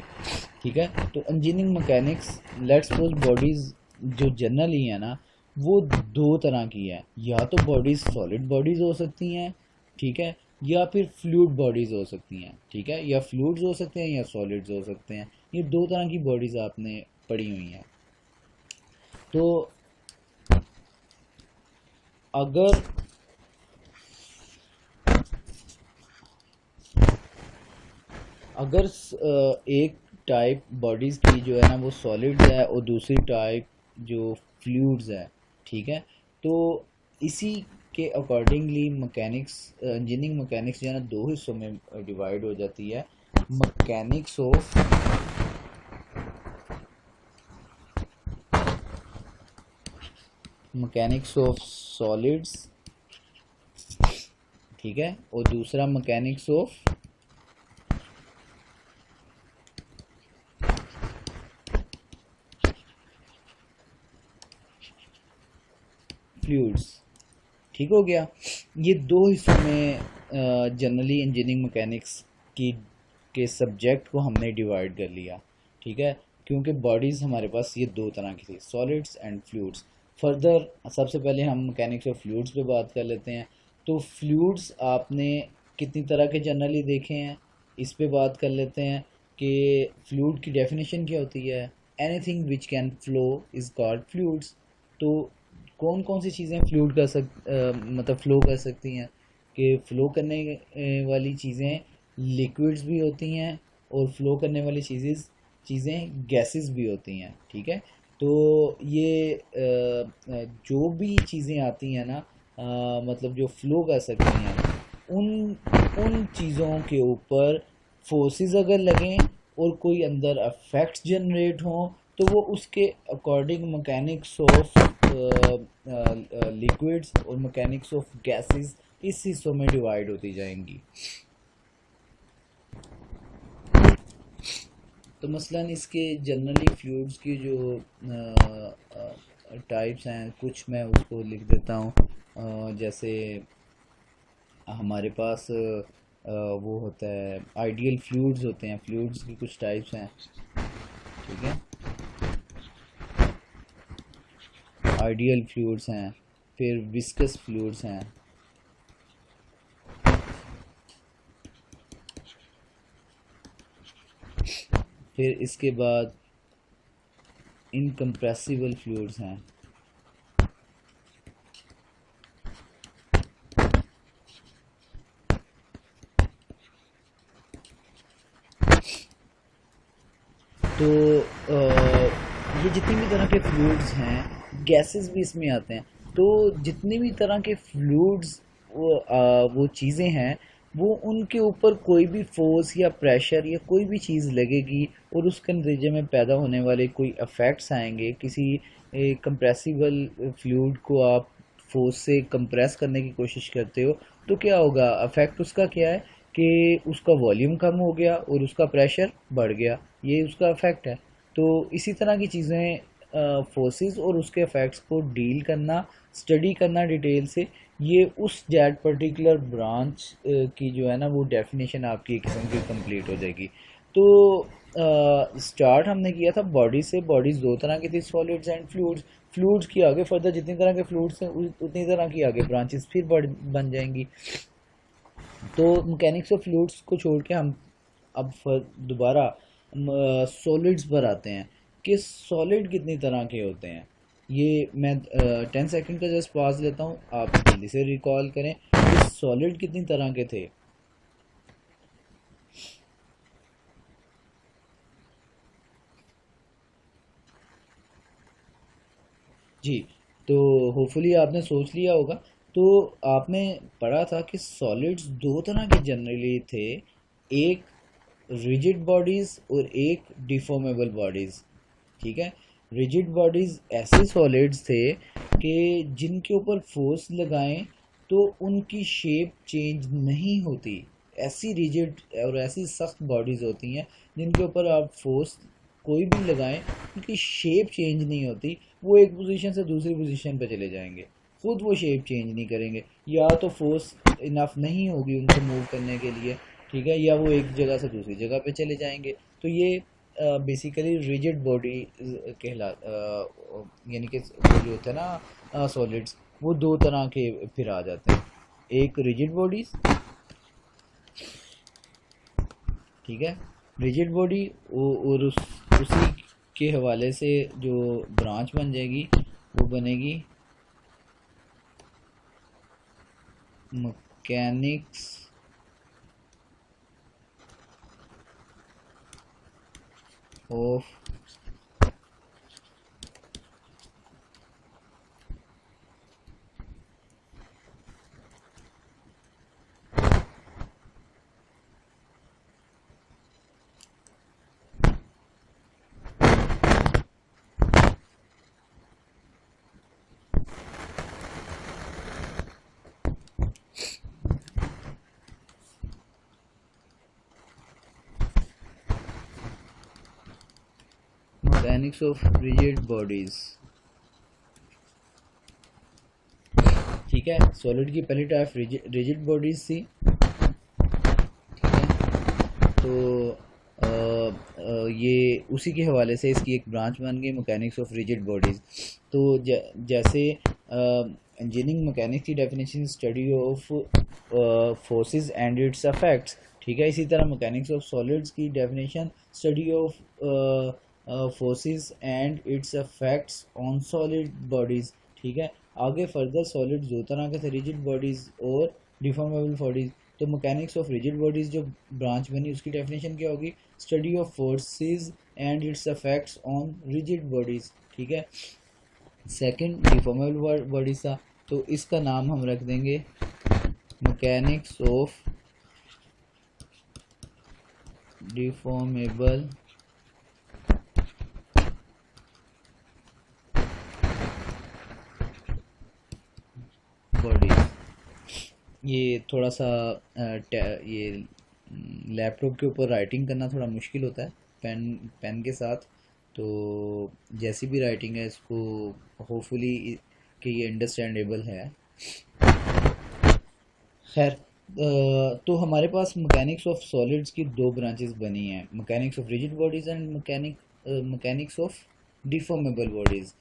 ठीक है, तो engineering mechanics, let's suppose bodies जो जनरली है ना वो दो तरह की है, या तो बॉडीज़ सॉलिड बॉडीज़ हो सकती हैं, ठीक है, या फिर फ्लूइड बॉडीज़ हो सकती हैं, ठीक है, या फ्लूइड्स हो सकते हैं या सॉलिड्स हो सकते हैं। ये दो तरह की बॉडीज़ आपने पढ़ी हुई हैं। तो अगर एक टाइप बॉडीज़ की जो है ना वो सॉलिड्स है और दूसरी टाइप जो फ्लूइड्स है, ठीक है, तो इसी के अकॉर्डिंगली मैकेनिक्स, इंजीनियरिंग मैकेनिक्स जो है ना दो हिस्सों में डिवाइड हो जाती है। मैकेनिक्स ऑफ सॉलिड्स, ठीक है, और दूसरा मैकेनिक्स ऑफ फ्लूइड्स। ठीक हो गया। ये दो हिस्सों में जनरली इंजीनियरिंग मैकेनिक्स की के सब्जेक्ट को हमने डिवाइड कर लिया, ठीक है, क्योंकि बॉडीज़ हमारे पास ये दो तरह की थी, सॉलिड्स एंड फ्लूइड्स। फर्दर सबसे पहले हम मैकेनिक्स ऑफ फ्लूइड्स पे बात कर लेते हैं। तो फ्लूइड्स आपने कितनी तरह के जनरली देखे हैं, इस पे बात कर लेते हैं कि फ्लूइड की डेफिनेशन क्या होती है। Anything which can flow is called fluids. तो कौन कौन सी चीज़ें फ्लूइड मतलब फ़्लो कर सकती हैं, कि फ़्लो करने वाली चीज़ें लिक्विड्स भी होती हैं और फ़्लो करने वाली चीज़ें गैसेस भी होती हैं, ठीक है। तो ये जो भी चीज़ें आती हैं ना, मतलब जो फ़्लो कर सकती हैं, उन उन चीज़ों के ऊपर फोर्सेस अगर लगें और कोई अंदर इफेक्ट्स जनरेट हों तो वो उसके अकॉर्डिंग मैकेनिक्स ऑफ लिक्विड्स और मैकेनिक्स ऑफ गैसेस इस हिस्सों में डिवाइड होती जाएंगी। तो मसलन इसके जनरली फ्लूइड्स की जो टाइप्स हैं कुछ मैं उसको लिख देता हूँ। जैसे हमारे पास वो होता है आइडियल फ्लूइड्स होते हैं, फ्लूइड्स की कुछ टाइप्स हैं, ठीक है, आइडियल फ्लूइड्स हैं, फिर विस्कस फ्लूइड्स हैं, फिर इसके बाद इनकम्प्रेसिबल फ्लूइड्स हैं, तो ये जितनी भी तरह के फ्लूइड्स हैं, गैसेस भी इसमें आते हैं। तो जितनी भी तरह के फ्लूइड्स वो चीज़ें हैं, वो उनके ऊपर कोई भी फोर्स या प्रेशर या कोई भी चीज़ लगेगी और उसके नतीजे में पैदा होने वाले कोई इफ़ेक्ट्स आएंगे। किसी कंप्रेसिबल फ्लूइड को आप फोर्स से कंप्रेस करने की कोशिश करते हो तो क्या होगा, इफ़ेक्ट उसका क्या है कि उसका वॉल्यूम कम हो गया और उसका प्रेशर बढ़ गया, ये उसका इफ़ेक्ट है। तो इसी तरह की चीज़ें फोर्सेस और उसके इफ़ेक्ट्स को डील करना, स्टडी करना डिटेल से, ये उस दैट पर्टिकुलर ब्रांच की जो है ना वो डेफिनेशन आपकी एक किस्म की कंप्लीट हो जाएगी। तो स्टार्ट हमने किया था बॉडी से। बॉडीज दो तरह की थी, सॉलिड्स एंड फ्लूइड्स। फ्लूइड्स की आगे फर्दर जितनी तरह के फ्लूइड्स हैं उतनी तरह की आगे ब्रांचेस फिर बन जाएंगी। तो मैकेनिक्स ऑफ फ्लूइड्स को छोड़ के हम अब दोबारा सॉलिड्स पर आते हैं कि सॉलिड कितनी तरह के होते हैं। ये मैं 10 सेकंड का जस्ट पास लेता हूँ, आप जल्दी से रिकॉल करें कि सॉलिड कितनी तरह के थे। जी, तो होपफुली आपने सोच लिया होगा। तो आपने पढ़ा था कि सॉलिड्स दो तरह के जनरली थे, एक रिजिड बॉडीज और एक डिफॉर्मेबल बॉडीज। ठीक है, रिजिड बॉडीज ऐसे सॉलिड्स थे कि जिनके ऊपर फोर्स लगाएं तो उनकी शेप चेंज नहीं होती। ऐसी रिजिड और ऐसी सख्त बॉडीज होती हैं जिनके ऊपर आप फोर्स कोई भी लगाएं उनकी शेप चेंज नहीं होती। वो एक पोजीशन से दूसरी पोजीशन पे चले जाएंगे, खुद वो शेप चेंज नहीं करेंगे, या तो फोर्स इनफ नहीं होगी उनको मूव करने के लिए, ठीक है, या वो एक जगह से दूसरी जगह पे चले जाएंगे। तो ये बेसिकली रिजिड बॉडी कहला यानी कि वो जो होता है ना सॉलिड्स, वो दो तरह के फिर आ जाते हैं, एक रिजिड बॉडीज, ठीक है, रिजिड बॉडी, और उसी के हवाले से जो ब्रांच बन जाएगी वो बनेगी mechanics of mechanics of rigid bodies. ठीक है, सॉलिड की पहली टाइप रिजिड बॉडीज थी। तो ये उसी के हवाले से इसकी एक ब्रांच बन गई मैकेनिक्स ऑफ रिजिड बॉडीज। तो जैसे इंजीनियरिंग मैकेनिक्स की definition study of forces and its effects, ठीक है, इसी तरह मैकेनिक्स ऑफ सॉलिड्स की definition study of forces and its effects on solid bodies. ठीक है, आगे फर्दर सॉलिड दो तरह के थे, रिजिड बॉडीज और डिफॉर्मेबल बॉडीज। तो मैकेनिक्स ऑफ रिजिड बॉडीज जो ब्रांच बनी उसकी डेफिनेशन क्या होगी, study of forces and its effects on rigid bodies. ठीक है, सेकंड डिफॉर्मेबल बॉडीज था, तो इसका नाम हम रख देंगे मैकेनिक्स ऑफ डिफॉर्मेबल बॉडीज। ये थोड़ा सा ये लैपटॉप के ऊपर राइटिंग करना थोड़ा मुश्किल होता है पेन के साथ, तो जैसी भी राइटिंग है इसको होपफुली कि ये अंडरस्टैंडेबल है। खैर, तो हमारे पास मैकेनिक्स ऑफ सॉलिड्स की दो ब्रांचेस बनी हैं, mechanics of rigid bodies and mechanics of deformable bodies.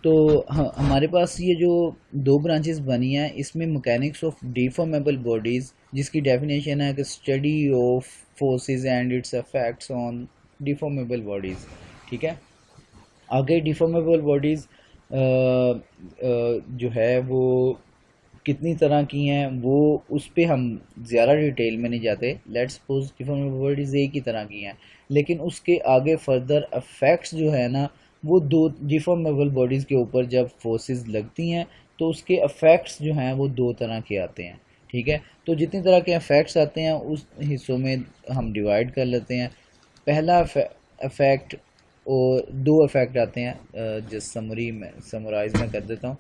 तो हमारे पास ये जो दो ब्रांचेस बनी हैं इसमें मैकेनिक्स ऑफ डिफॉर्मेबल बॉडीज़, जिसकी डेफिनेशन है कि study of forces and its effects on deformable bodies. ठीक है, आगे डिफॉर्मेबल बॉडीज़ जो है वो कितनी तरह की हैं वो उस पर हम ज़्यादा डिटेल में नहीं जाते। लेट्स सपोज डिफॉर्मेबल बॉडीज़ एक ही तरह की हैं, लेकिन उसके आगे फर्दर इफेक्ट्स जो है ना वो दो डिफॉर्मेबल बॉडीज़ के ऊपर जब फोर्सेस लगती हैं तो उसके इफेक्ट्स जो हैं वो दो तरह के आते हैं। ठीक है, तो जितनी तरह के इफेक्ट्स आते हैं उस हिस्सों में हम डिवाइड कर लेते हैं। पहला इफेक्ट और दो इफेक्ट आते हैं, जस्ट समराइज में कर देता हूँ।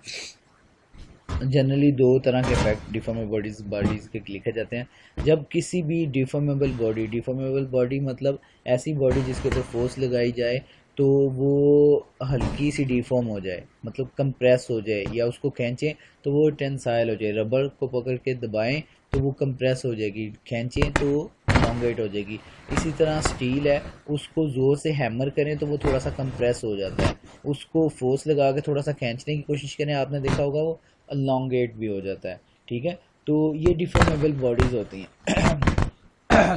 जनरली दो तरह के इफेक्ट डिफॉर्मेबल बॉडीज़ के लिखे जाते हैं। जब किसी भी डिफॉर्मेबल बॉडी मतलब ऐसी बॉडी जिसके ऊपर फोर्स लगाई जाए तो वो हल्की सी डिफॉर्म हो जाए, मतलब कंप्रेस हो जाए, या उसको खींचें तो वो टेंसाइल हो जाए। रबर को पकड़ के दबाएं तो वो कंप्रेस हो जाएगी, खींचें तो लॉन्गेट हो जाएगी। इसी तरह स्टील है, उसको ज़ोर से हैमर करें तो वो थोड़ा सा कंप्रेस हो जाता है, उसको फोर्स लगा के थोड़ा सा खींचने की कोशिश करें, आपने देखा होगा वो लॉन्गेट भी हो जाता है। ठीक है, तो ये डिफॉर्मेबल बॉडीज़ होती हैं।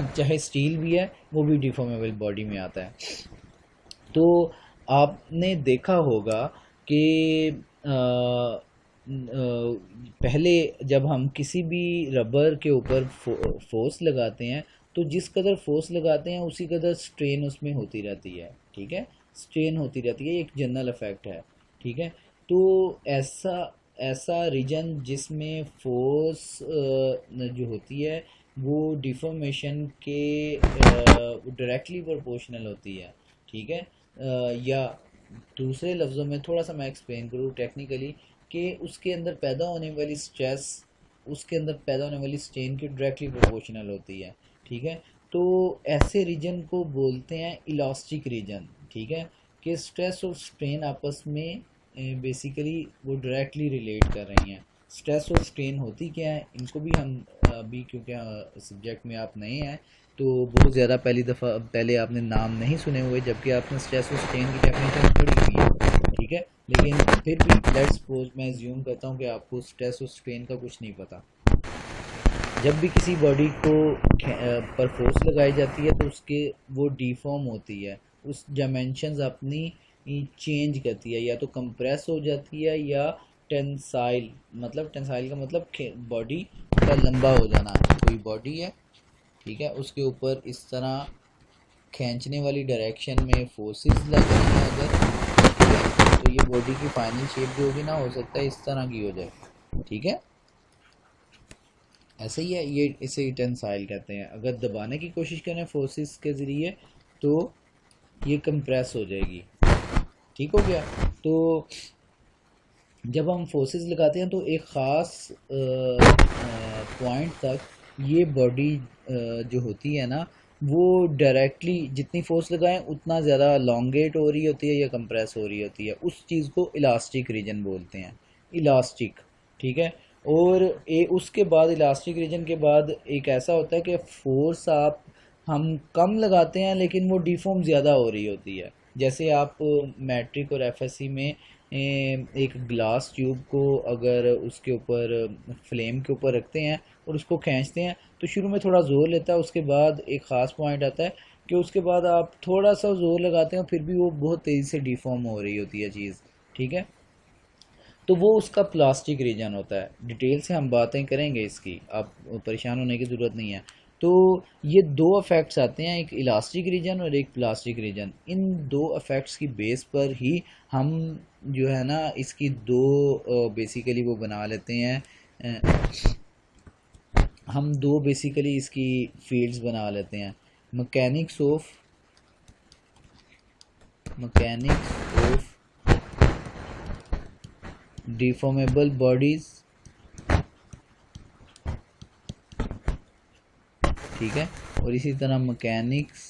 चाहे स्टील भी है, वो भी डिफॉर्मेबल बॉडी में आता है। तो आपने देखा होगा कि पहले जब हम किसी भी रबर के ऊपर फोर्स लगाते हैं, तो जिस कदर फोर्स लगाते हैं उसी कदर स्ट्रेन उसमें होती रहती है। ठीक है, स्ट्रेन होती रहती है, एक जनरल इफेक्ट है। ठीक है, तो ऐसा ऐसा रीजन जिसमें फोर्स जो होती है वो डिफॉर्मेशन के डायरेक्टली प्रोपोर्शनल होती है। ठीक है, या दूसरे लफ्ज़ों में थोड़ा सा मैं एक्सप्लेन करूँ टेक्निकली, कि उसके अंदर पैदा होने वाली स्ट्रेस उसके अंदर पैदा होने वाली स्ट्रेन की डायरेक्टली प्रोपोर्शनल होती है। ठीक है, तो ऐसे रीजन को बोलते हैं इलास्टिक रीजन। ठीक है, कि स्ट्रेस और स्ट्रेन आपस में बेसिकली वो डायरेक्टली रिलेट कर रही हैं। स्ट्रेस और स्ट्रेन होती क्या है, इनको भी हम अभी, क्योंकि सब्जेक्ट में आप नए हैं तो बहुत ज़्यादा पहले आपने नाम नहीं सुने हुए, जबकि आपने स्ट्रेस और स्ट्रेन की डेफिनेशन पढ़ी हुई है। ठीक है, लेकिन फिर भी लेट्स सपोज मैं एज्यूम करता हूँ कि आपको स्ट्रेस और स्ट्रेन का कुछ नहीं पता। जब भी किसी बॉडी को पर फोर्स लगाई जाती है तो उसके वो डिफॉर्म होती है, उस डायमेंशंस अपनी चेंज करती है, या तो कंप्रेस हो जाती है या टेंसाइल, मतलब टेंसाइल का मतलब बॉडी का लंबा हो जाना। कोई बॉडी है, ठीक है, उसके ऊपर इस तरह खींचने वाली डायरेक्शन में फोर्सेस लग रही हैं अगर, ठीक है, तो ये बॉडी की फाइनल शेप जो होगी ना, हो सकता है इस तरह की हो जाए। ठीक है, ऐसे ही है ये, इसे टेंसाइल कहते हैं। अगर दबाने की कोशिश करें फोर्सेस के ज़रिए तो ये कंप्रेस हो जाएगी। ठीक हो गया, तो जब हम फोर्सेस लगाते हैं तो एक ख़ास पॉइंट तक ये बॉडी जो होती है ना, वो डायरेक्टली जितनी फोर्स लगाएं उतना ज़्यादा लॉन्गेट हो रही होती है या कंप्रेस हो रही होती है। उस चीज़ को इलास्टिक रीजन बोलते हैं, इलास्टिक। ठीक है, और उसके बाद इलास्टिक रीजन के बाद एक ऐसा होता है कि फोर्स आप हम कम लगाते हैं लेकिन वो डिफॉर्म ज़्यादा हो रही होती है। जैसे आप मैट्रिक और एफएससी में एक ग्लास ट्यूब को अगर उसके ऊपर फ्लेम के ऊपर रखते हैं और उसको खींचते हैं तो शुरू में थोड़ा ज़ोर लेता है, उसके बाद एक ख़ास पॉइंट आता है कि उसके बाद आप थोड़ा सा ज़ोर लगाते हैं फिर भी वो बहुत तेज़ी से डिफॉर्म हो रही होती है चीज़। ठीक है, तो वो उसका प्लास्टिक रीजन होता है। डिटेल से हम बातें करेंगे इसकी, आप परेशान होने की ज़रूरत नहीं है। तो ये दो इफ़ेक्ट्स आते हैं, एक इलास्टिक रीजन और एक प्लास्टिक रीजन। इन दो इफ़ेक्ट्स की बेस पर ही हम जो है ना इसकी दो बेसिकली वो बना लेते हैं, हम दो बेसिकली इसकी फील्ड्स बना लेते हैं। Mechanics of deformable bodies. ठीक है, और इसी तरह मैकेनिक्स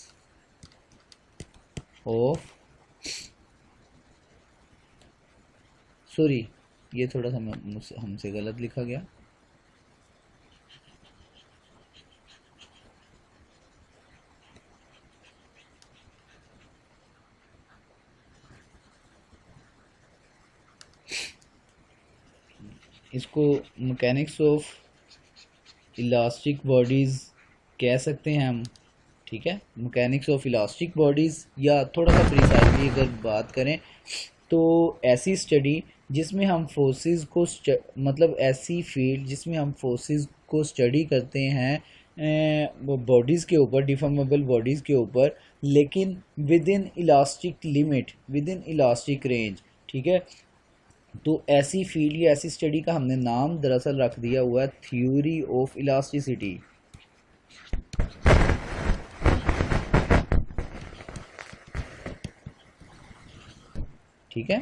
ऑफ, सॉरी ये थोड़ा सा हमसे गलत लिखा गया। इसको मैकेनिक्स ऑफ इलास्टिक बॉडीज़ कह सकते हैं हम। ठीक है, मैकेनिक्स ऑफ इलास्टिक बॉडीज़, या थोड़ा सा प्रिसाइजली अगर बात करें तो ऐसी स्टडी जिसमें हम फोर्सेस को मतलब ऐसी फील्ड जिसमें हम फोर्सेस को स्टडी करते हैं वो बॉडीज़ के ऊपर, डिफॉर्मेबल बॉडीज़ के ऊपर, लेकिन with in elastic limit, with in elastic range. ठीक है, तो ऐसी फील्ड या ऐसी स्टडी का हमने नाम दरअसल रख दिया हुआ है थ्योरी ऑफ इलास्टिसिटी। ठीक है,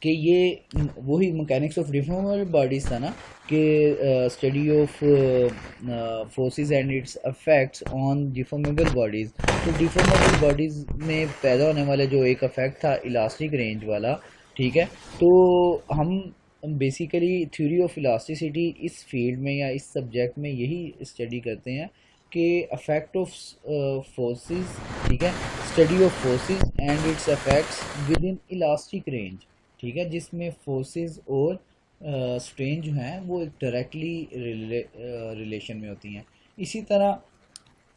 कि ये वही मैकेनिक्स ऑफ डिफॉर्मेबल बॉडीज़ था ना, कि study of forces and it's affects on deformable bodies. तो डिफॉर्मेबल बॉडीज़ में पैदा होने वाला जो एक अफेक्ट था इलास्टिक रेंज वाला, ठीक है। तो हम बेसिकली थ्योरी ऑफ इलास्टिसिटी इस फील्ड में या इस सब्जेक्ट में यही स्टडी करते हैं कि अफेक्ट ऑफ फोर्सेस, ठीक है, study of forces and it's affects with in elastic range, ठीक है, जिसमें फोर्सेस और स्ट्रेन जो हैं वो एक डायरेक्टली रिलेशन में होती हैं। इसी तरह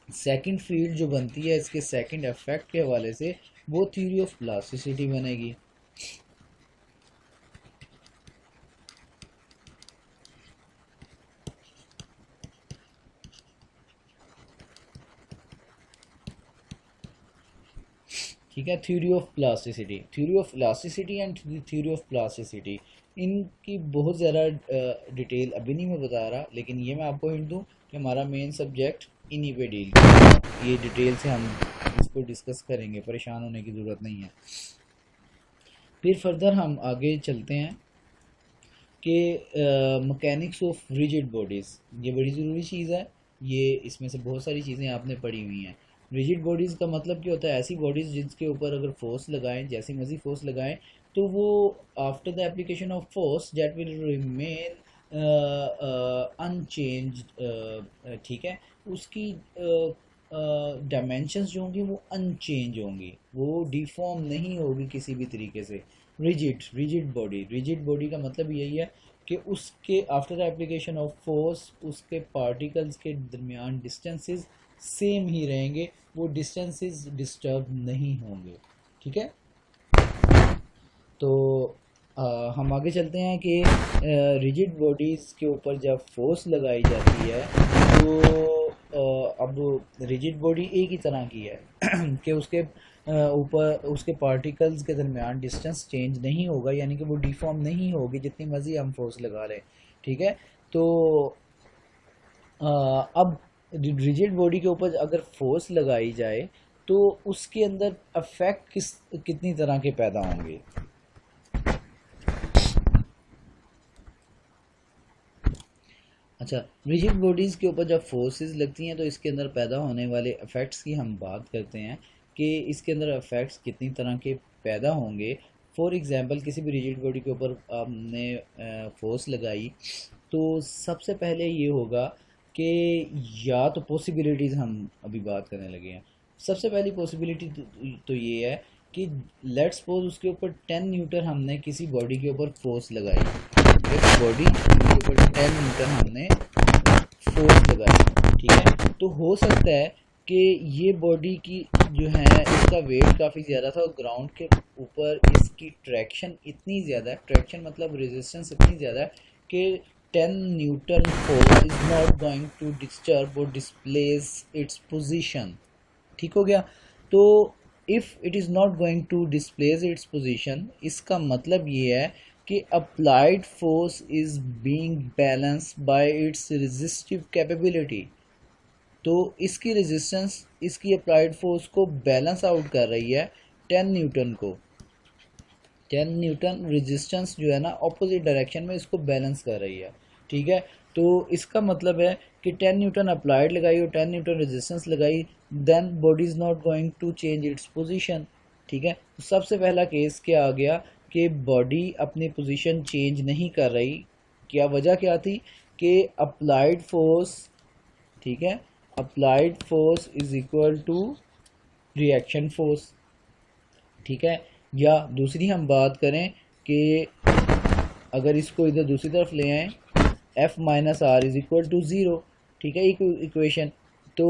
सेकंड फील्ड जो बनती है इसके सेकंड अफेक्ट के हवाले से, वो थ्योरी ऑफ प्लास्टिसिटी बनेगी। ठीक है, theory of plasticity, theory of elasticity and theory of plasticity, इनकी बहुत ज़्यादा डिटेल अभी नहीं मैं बता रहा, लेकिन ये मैं आपको हिंट दूँ कि हमारा मेन सब्जेक्ट इन्हीं पे डील करेगा। ये डिटेल से हम इसको डिस्कस करेंगे, परेशान होने की ज़रूरत नहीं है। फिर फर्दर हम आगे चलते हैं कि मैकेनिक्स ऑफ रिजिड बॉडीज़, ये बड़ी ज़रूरी चीज़ है। ये इसमें से बहुत सारी चीज़ें आपने पढ़ी हुई हैं। रिजिड बॉडीज़ का मतलब क्या होता है? ऐसी बॉडीज़ जिसके ऊपर अगर फोर्स लगाएं, जैसी मर्जी फोर्स लगाएं, तो वो after the application of force that will remain unchange, ठीक है, उसकी डायमेंशंस जो होंगी वो अनचेंज होंगी, वो डिफॉर्म नहीं होगी किसी भी तरीके से। रिजिड बॉडी का मतलब यही है कि उसके after the application of force उसके पार्टिकल्स के दरमियान डिस्टेंसेस सेम ही रहेंगे, वो डिस्टेंसेस डिस्टर्ब नहीं होंगे, ठीक है। तो हम आगे चलते हैं कि रिजिड बॉडीज़ के ऊपर जब फोर्स लगाई जाती है तो अब रिजिड बॉडी एक ही तरह की है कि उसके ऊपर उसके पार्टिकल्स के दरमियान डिस्टेंस चेंज नहीं होगा, यानी कि वो डिफॉर्म नहीं होगी जितनी मर्जी हम फोर्स लगा लें, ठीक है। तो अब रिजिड बॉडी के ऊपर अगर फोर्स लगाई जाए तो उसके अंदर अफेक्ट कितनी तरह के पैदा होंगे। अच्छा, रिजिड बॉडीज़ के ऊपर जब फोर्सेस लगती हैं तो इसके अंदर पैदा होने वाले इफ़ेक्ट्स की हम बात करते हैं कि इसके अंदर इफ़ेक्ट्स कितनी तरह के पैदा होंगे। फॉर एग्ज़ाम्पल, किसी भी रिजिड बॉडी के ऊपर आपने फोर्स लगाई तो सबसे पहले ये होगा कि या तो पॉसिबिलिटीज़ हम अभी बात करने लगे हैं। सबसे पहली पॉसिबिलिटी तो ये है कि लेट्स सपोज उसके ऊपर 10 न्यूटन हमने किसी बॉडी के ऊपर फोर्स लगाई, बॉडी के ऊपर 10 न्यूटन हमने फोर्स लगाई, ठीक है। तो हो सकता है कि ये बॉडी की जो है इसका वेट काफ़ी ज़्यादा था और ग्राउंड के ऊपर इसकी ट्रैक्शन इतनी ज़्यादा है, ट्रैक्शन मतलब रेजिस्टेंस इतनी ज़्यादा है कि 10 newton force is not going to disturb और डिस्प्लेस इट्स पोजीशन, ठीक हो गया। तो if it is not going to displace its position, इसका मतलब ये है कि applied force is being balanced by its resistive capability. तो इसकी रेजिस्टेंस इसकी अप्लाइड फोर्स को बैलेंस आउट कर रही है 10 न्यूटन को। 10 न्यूटन रेजिस्टेंस जो है ना ऑपोजिट डायरेक्शन में इसको बैलेंस कर रही है, ठीक है। तो इसका मतलब है कि 10 न्यूटन अप्लाइड लगाई और 10 न्यूटन रेजिस्टेंस लगाई, then body is not going to change its position, ठीक है। तो सबसे पहला केस क्या आ गया कि बॉडी अपनी पोजीशन चेंज नहीं कर रही। क्या वजह क्या थी कि अप्लाइड फोर्स, ठीक है, applied force is equal to reaction force, ठीक है। या दूसरी हम बात करें कि अगर इसको इधर दूसरी तरफ ले आएँ, F minus R is equal to zero, ठीक है, इक्वेशन। तो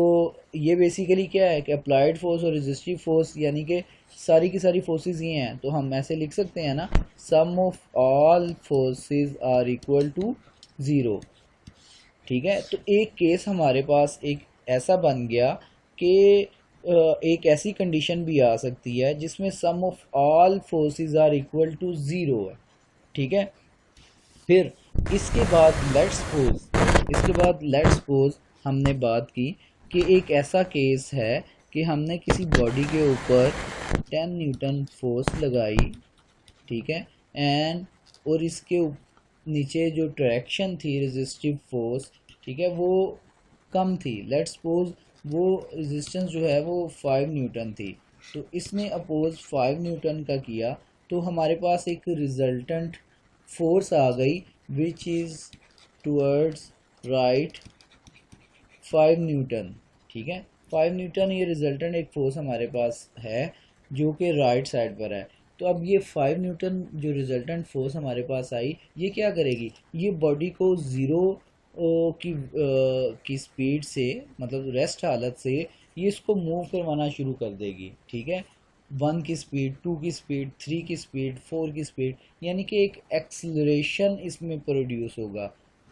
ये बेसिकली क्या है कि अप्लाइड फोर्स और रेजिस्टिव फोर्स यानी कि सारी की सारी फोर्सेस ये हैं, तो हम ऐसे लिख सकते हैं ना, sum of all forces are equal to zero, ठीक है। तो एक केस हमारे पास एक ऐसा बन गया कि एक ऐसी कंडीशन भी आ सकती है जिसमें sum of all forces are equal to zero है, ठीक है। फिर इसके बाद लेट्स सपोज हमने बात की कि एक ऐसा केस है कि हमने किसी बॉडी के ऊपर 10 न्यूटन फोर्स लगाई, ठीक है, एंड और इसके नीचे जो ट्रैक्शन थी रेजिस्टिव फोर्स, ठीक है, वो कम थी। लेट्स सपोज वो रेजिस्टेंस जो है वो 5 न्यूटन थी, तो इसने अपोज 5 न्यूटन का किया, तो हमारे पास एक रिजल्टेंट फोर्स आ गई which is towards right 5 Newton. ठीक है, 5 न्यूटन ये रिजल्टेंट एक फोर्स हमारे पास है जो कि राइट साइड पर है। तो अब ये 5 न्यूटन जो रिजल्टेंट फोर्स हमारे पास आई, ये क्या करेगी, ये बॉडी को ज़ीरो की स्पीड से, मतलब रेस्ट हालत से, ये इसको मूव करवाना शुरू कर देगी। ठीक है, 1 की स्पीड, 2 की स्पीड, 3 की स्पीड, 4 की स्पीड, यानी कि एक एक्सलरेशन इसमें प्रोड्यूस होगा।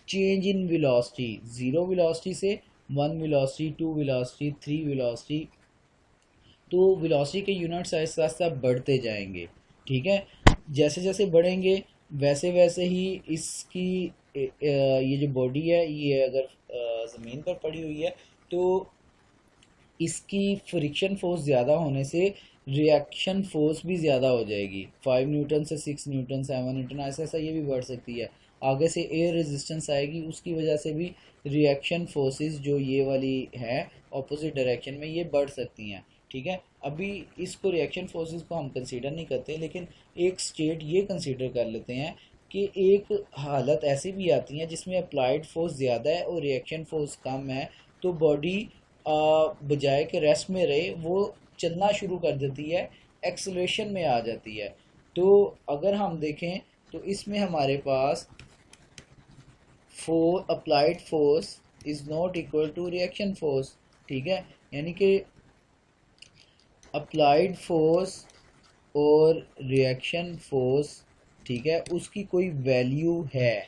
चेंज इन वेलोसिटी, 0 वेलोसिटी से 1 वेलोसिटी, 2 वेलोसिटी, 3 वेलोसिटी, तो वेलोसिटी के यूनिट्स आहिस्ता आहिस्ता बढ़ते जाएंगे। ठीक है, जैसे जैसे बढ़ेंगे वैसे वैसे ही इसकी ये जो बॉडी है, ये अगर ज़मीन पर पड़ी हुई है तो इसकी फ्रिक्शन फोर्स ज़्यादा होने से रिएक्शन फोर्स भी ज़्यादा हो जाएगी। 5 न्यूटन से 6 न्यूटन, 7 न्यूटन, ऐसा ऐसा ये भी बढ़ सकती है। आगे से एयर रेजिस्टेंस आएगी, उसकी वजह से भी रिएक्शन फोर्सेस जो ये वाली है ऑपोजिट डायरेक्शन में, ये बढ़ सकती हैं। ठीक है, अभी इसको रिएक्शन फोर्सेस को हम कंसीडर नहीं करते, लेकिन एक स्टेट ये कंसीडर कर लेते हैं कि एक हालत ऐसी भी आती है जिसमें अप्लाइड फोर्स ज़्यादा है और रिएक्शन फोर्स कम है, तो बॉडी बजाय के रेस्ट में रहे वो चलना शुरू कर देती है, एक्सेलरेशन में आ जाती है। तो अगर हम देखें तो इसमें हमारे पास applied force is not equal to reaction force. ठीक है, यानी कि अप्लाइड फोर्स और रिएक्शन फोर्स, ठीक है, उसकी कोई वैल्यू है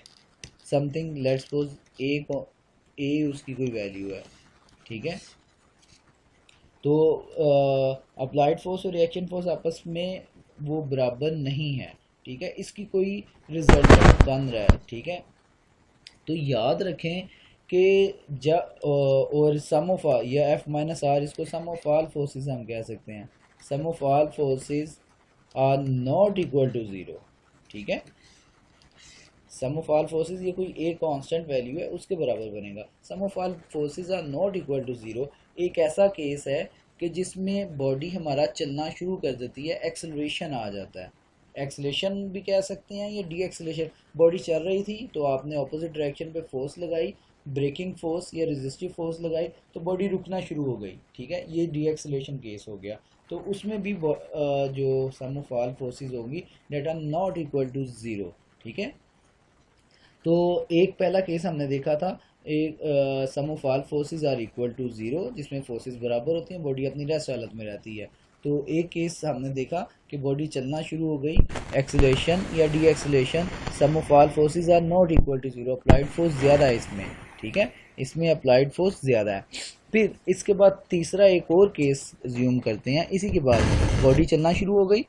समथिंग, लेट्स सपोज ए उसकी कोई वैल्यू है। ठीक है, तो अप्लाइड फोर्स और रिएक्शन फोर्स आपस में वो बराबर नहीं है। ठीक है, इसकी कोई रिजल्ट बन रहा है। ठीक है, तो याद रखें कि और सम ऑफ या एफ माइनस आर, इसको सम ऑफ ऑल फोर्सेस हम कह सकते हैं। Sum of all forces are not equal to zero. ठीक है, सम ऑफ ऑल फोर्सेस ये कोई एक कांस्टेंट वैल्यू है उसके बराबर बनेगा। Sum of all forces are not equal to zero एक ऐसा केस है कि जिसमें बॉडी हमारा चलना शुरू कर देती है, एक्सेलरेशन आ जाता है। एक्सेलेशन भी कह सकते हैं या डी एक्सेलेशन। बॉडी चल रही थी तो आपने ऑपोजिट डायरेक्शन पे फोर्स लगाई, ब्रेकिंग फोर्स या रेजिस्टिव फोर्स लगाई, तो बॉडी रुकना शुरू हो गई। ठीक है, ये डी एक्सेलेशन केस हो गया। तो उसमें भी जो सम ऑफ ऑल फोर्सेस होंगी that are not equal to zero. ठीक है, तो एक पहला केस हमने देखा था, एक sum of all forces are equal to zero, जिसमें फोर्सेस बराबर होती हैं, बॉडी अपनी रेस्ट हालत में रहती है। तो एक केस हमने देखा कि बॉडी चलना शुरू हो गई, एक्सेलेशन या deceleration, sum of all forces are not equal to zero, applied force ज़्यादा है इसमें। ठीक है, इसमें अप्लाइड फोर्स ज़्यादा है। फिर इसके बाद तीसरा एक और केस ज्यूम करते हैं। इसी के बाद बॉडी चलना शुरू हो गई,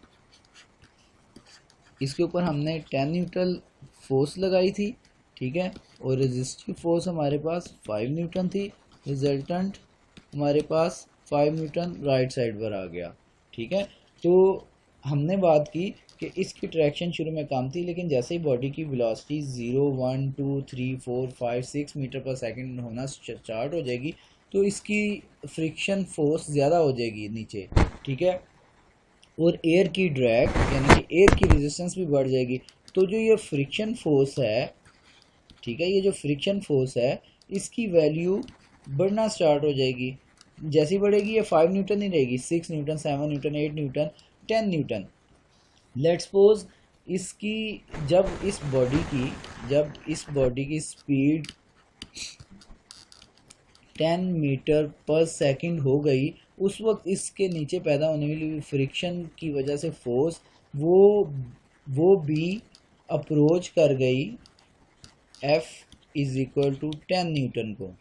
इसके ऊपर हमने 10 न्यूटन फोर्स लगाई थी। ठीक है, और रेजिस्टिव फोर्स हमारे पास 5 न्यूटन थी, रिजल्टेंट हमारे पास 5 न्यूटन राइट साइड पर आ गया। ठीक है, तो हमने बात की कि इसकी ट्रैक्शन शुरू में कम थी, लेकिन जैसे ही बॉडी की वेलोसिटी 0, 1, 2, 3, 4, 5, 6 मीटर पर सेकंड होना स्टार्ट हो जाएगी, तो इसकी फ्रिक्शन फोर्स ज़्यादा हो जाएगी नीचे। ठीक है, और एयर की ड्रैग यानी कि एयर की रेजिस्टेंस भी बढ़ जाएगी। तो जो ये फ्रिक्शन फोर्स है, ठीक है, ये जो फ्रिक्शन फोर्स है इसकी वैल्यू बढ़ना स्टार्ट हो जाएगी। जैसी बढ़ेगी ये 5 न्यूटन ही रहेगी, 6 Newton, 7 Newton, 8 Newton, 10 Newton. Let's suppose इसकी जब इस बॉडी की स्पीड 10 मीटर पर सेकंड हो गई, उस वक्त इसके नीचे पैदा होने वाली फ्रिक्शन की वजह से फोर्स वो भी अप्रोच कर गई F is equal to 10 newton को।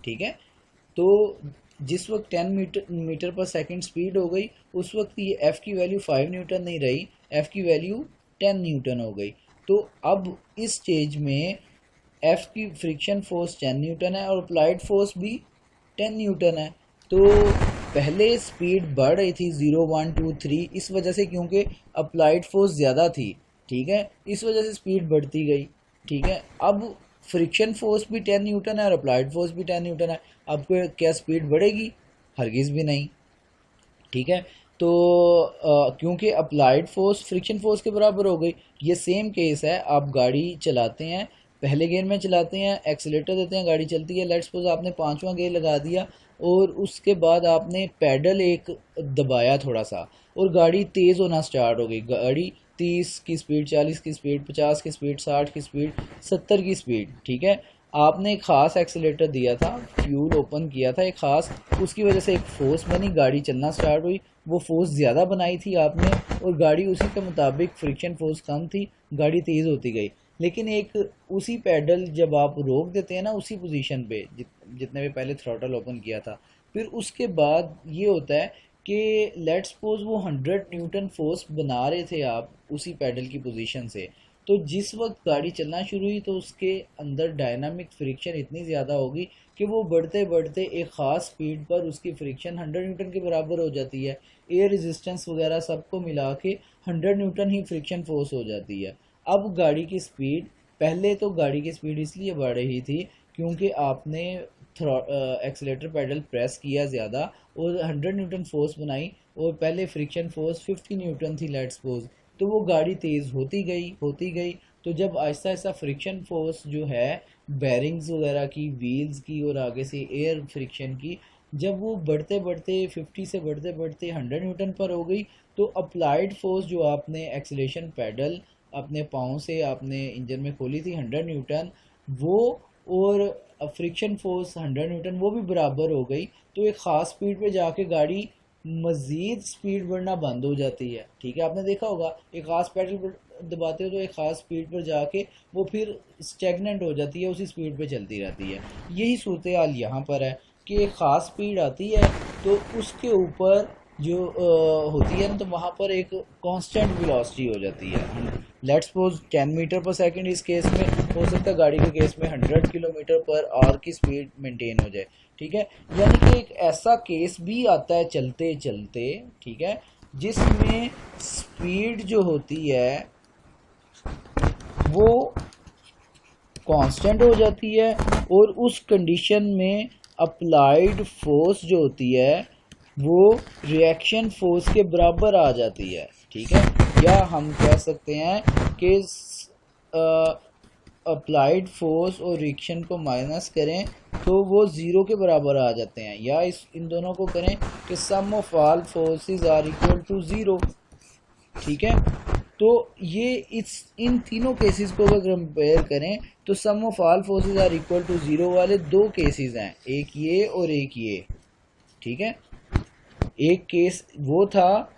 ठीक है, तो जिस वक्त 10 मीटर पर सेकंड स्पीड हो गई, उस वक्त ये F की वैल्यू 5 न्यूटन नहीं रही, F की वैल्यू 10 न्यूटन हो गई। तो अब इस स्टेज में F की फ्रिक्शन फोर्स 10 न्यूटन है और अप्लाइड फोर्स भी 10 न्यूटन है। तो पहले स्पीड बढ़ रही थी 0, 1, 2, 3, इस वजह से क्योंकि अप्लाइड फोर्स ज़्यादा थी, ठीक है, इस वजह से स्पीड बढ़ती गई। ठीक है, अब फ्रिक्शन फोर्स भी 10 न्यूटन है और अप्लाइड फोर्स भी 10 न्यूटन है, अब क्या स्पीड बढ़ेगी? हरगिज़ भी नहीं। ठीक है, तो क्योंकि अप्लाइड फोर्स फ्रिक्शन फोर्स के बराबर हो गई। ये सेम केस है, आप गाड़ी चलाते हैं, पहले गियर में चलाते हैं, एक्सीलेटर देते हैं, गाड़ी चलती है। लेट्स सपोज आपने पांचवा गियर लगा दिया और उसके बाद आपने पैडल एक दबाया थोड़ा सा और गाड़ी तेज़ होना स्टार्ट हो गई। गाड़ी 30 की स्पीड, 40 की स्पीड, 50 की स्पीड, 60 की स्पीड, 70 की स्पीड। ठीक है, आपने एक ख़ास एक्सीलेटर दिया था, फ्यूल ओपन किया था एक ख़ास, उसकी वजह से एक फोर्स बनी, गाड़ी चलना स्टार्ट हुई। वो फोर्स ज़्यादा बनाई थी आपने और गाड़ी उसी के मुताबिक फ्रिक्शन फोर्स कम थी, गाड़ी तेज़ होती गई। लेकिन एक उसी पैडल जब आप रोक देते हैं ना उसी पोजीशन पे जितने पे पहले थ्रॉटल ओपन किया था, फिर उसके बाद ये होता है कि लेट्स सपोज वो 100 न्यूटन फोर्स बना रहे थे आप उसी पैडल की पोजीशन से, तो जिस वक्त गाड़ी चलना शुरू हुई तो उसके अंदर डायनामिक फ्रिक्शन इतनी ज़्यादा होगी कि वो बढ़ते बढ़ते एक ख़ास स्पीड पर उसकी फ्रिक्शन 100 न्यूटन के बराबर हो जाती है। एयर रेजिस्टेंस वगैरह सबको मिला के 100 न्यूटन ही फ्रिक्शन फोर्स हो जाती है। अब गाड़ी की स्पीड, पहले तो गाड़ी की स्पीड इसलिए बढ़ रही थी क्योंकि आपने एक्सीलेटर पेडल प्रेस किया ज़्यादा और 100 न्यूटन फोर्स बनाई और पहले फ्रिक्शन फोर्स 50 न्यूटन थी लेट्स सपोज, तो वो गाड़ी तेज़ होती गई। तो जब आहिस्ता आहिस्ता फ्रिक्शन फोर्स जो है बैरिंग्स वगैरह की, व्हील्स की और आगे से एयर फ्रिक्शन की, जब वो बढ़ते बढ़ते 50 से बढ़ते बढ़ते 100 न्यूटन पर हो गई, तो अप्लाइड फोर्स जो आपने एक्सीलेशन पेडल अपने पाँव से आपने इंजन में खोली थी 100 न्यूटन, वो और फ्रिक्शन फोर्स 100 न्यूटन वो भी बराबर हो गई। तो एक ख़ास स्पीड पे जाके गाड़ी मज़ीद स्पीड बढ़ना बंद हो जाती है। ठीक है, आपने देखा होगा एक ख़ास पेडल पर दबाते हो तो एक ख़ास स्पीड पर जाके वो फिर स्टेगनेंट हो जाती है, उसी स्पीड पे चलती रहती है। यही सूरत हाल यहाँ पर है कि एक ख़ास स्पीड आती है तो उसके ऊपर जो होती है ना, तो वहाँ पर एक कांस्टेंट वेलोसिटी हो जाती है। लेट्स सपोज 10 मीटर पर सेकंड इस केस में हो सकता है, गाड़ी के केस में 100 किलोमीटर पर आवर की स्पीड मेंटेन हो जाए। ठीक है, यानी कि एक ऐसा केस भी आता है चलते चलते, ठीक है, जिसमें स्पीड जो होती है वो कांस्टेंट हो जाती है और उस कंडीशन में अप्लाइड फोर्स जो होती है वो रिएक्शन फोर्स के बराबर आ जाती है। ठीक है, या हम कह सकते हैं कि अप्लाइड फोर्स और रिएक्शन को माइनस करें तो वो ज़ीरो के बराबर आ जाते हैं, या इन दोनों को करें कि sum of all forces are equal to zero. ठीक है, तो ये इन तीनों केसेस को अगर कंपेयर करें तो sum of all forces are equal to zero वाले दो केसेस हैं, एक ये और एक ये। ठीक है, एक केस वो था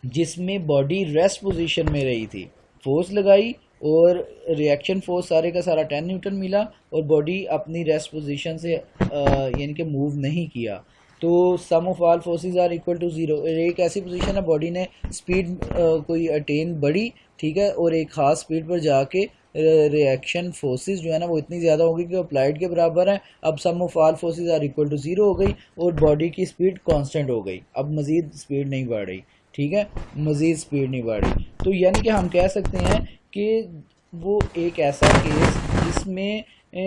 जिसमें बॉडी रेस्ट पोजीशन में रही थी, फोर्स लगाई और रिएक्शन फोर्स सारे का सारा 10 न्यूटन मिला और बॉडी अपनी रेस्ट पोजीशन से यानी कि मूव नहीं किया, तो sum of all forces are equal to zero. एक ऐसी पोजीशन है बॉडी ने स्पीड कोई अटेन बढ़ी, ठीक है, और एक ख़ास स्पीड पर जाके रिएक्शन फोर्सेस जो है ना वो इतनी ज़्यादा हो गई कि अप्लाइड के बराबर है। अब sum of all forces are equal to zero हो गई और बॉडी की स्पीड कांस्टेंट हो गई, अब मज़ीद स्पीड नहीं बढ़ रही। ठीक है, मज़ीद स्पीड नहीं बढ़ रही, तो यानी कि हम कह सकते हैं कि वो एक ऐसा केस जिसमें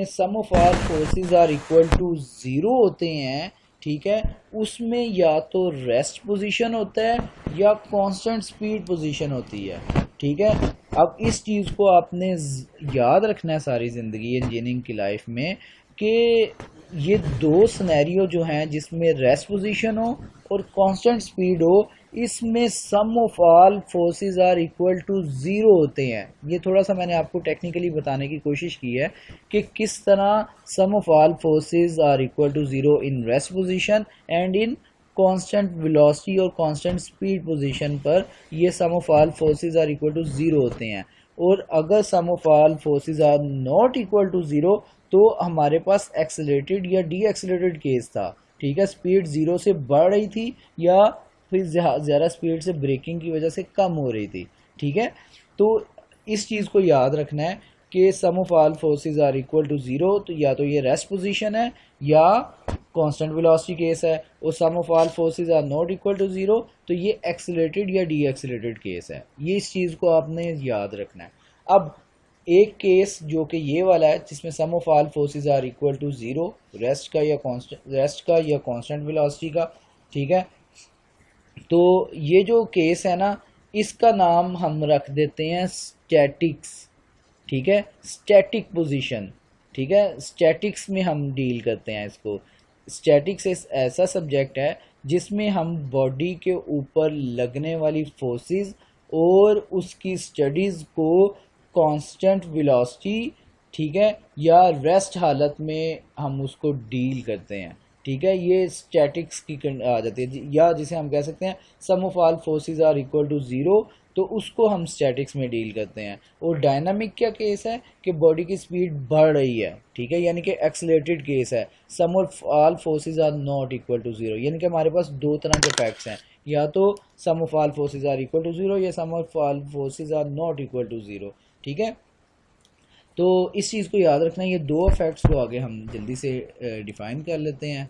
sum of all forces are equal to zero होते हैं, ठीक है, उसमें या तो रेस्ट पोजीशन होता है या कांस्टेंट स्पीड पोजीशन होती है। ठीक है, अब इस चीज़ को आपने याद रखना है सारी ज़िंदगी इंजीनियरिंग की लाइफ में कि ये दो सिनेरियो जो हैं जिसमें रेस्ट पोजीशन हो और कांस्टेंट स्पीड हो, इसमें sum of all forces are equal to zero होते हैं। ये थोड़ा सा मैंने आपको टेक्निकली बताने की कोशिश की है कि किस तरह sum of all forces are equal to zero in rest position and in constant velocity और कांस्टेंट स्पीड पोजीशन पर ये sum of all forces are equal to zero होते हैं। और अगर sum of all forces are not equal to zero तो हमारे पास एक्सेलरेटेड या डी एक्सेलरेटेड केस था। ठीक है, स्पीड ज़ीरो से बढ़ रही थी या फिर ज़्यादा स्पीड से ब्रेकिंग की वजह से कम हो रही थी। ठीक है, तो इस चीज़ को याद रखना है कि sum of all forces are equal to zero, तो या तो ये रेस्ट पोजीशन है या कांस्टेंट वेलोसिटी केस है, और sum of all forces are not equal to zero, तो ये एक्सीलरेटेड या डी एक्सीलरेटेड केस है। ये इस चीज़ को आपने याद रखना है। अब एक केस जो कि ये वाला है जिसमें sum of all forces are equal to zero, rest का या कांस्टेंट वेलोसिटी का, ठीक है। तो ये जो केस है ना, इसका नाम हम रख देते हैं स्टैटिक्स, ठीक है, स्टैटिक पोजीशन, ठीक है। स्टैटिक्स में हम डील करते हैं इसको। स्टैटिक्स ऐसा सब्जेक्ट है जिसमें हम बॉडी के ऊपर लगने वाली फोर्सेस और उसकी स्टडीज़ को कांस्टेंट वेलोसिटी, ठीक है, या रेस्ट हालत में हम उसको डील करते हैं, ठीक है। ये स्टैटिक्स की आ जाती है, या जिसे हम कह सकते हैं sum of all forces are equal to zero, तो उसको हम स्टैटिक्स में डील करते हैं। और डायनामिक क्या केस है कि बॉडी की स्पीड बढ़ रही है, ठीक है, यानी कि एक्सलेटेड केस है। Sum of all forces are not equal to zero, यानी कि हमारे पास दो तरह के फैक्ट्स हैं, या तो sum of all forces are equal to zero या sum of all forces are not equal to zero, ठीक है। तो इस चीज़ को याद रखना। ये दो फैक्ट्स को आगे हम जल्दी से डिफाइन कर लेते हैं।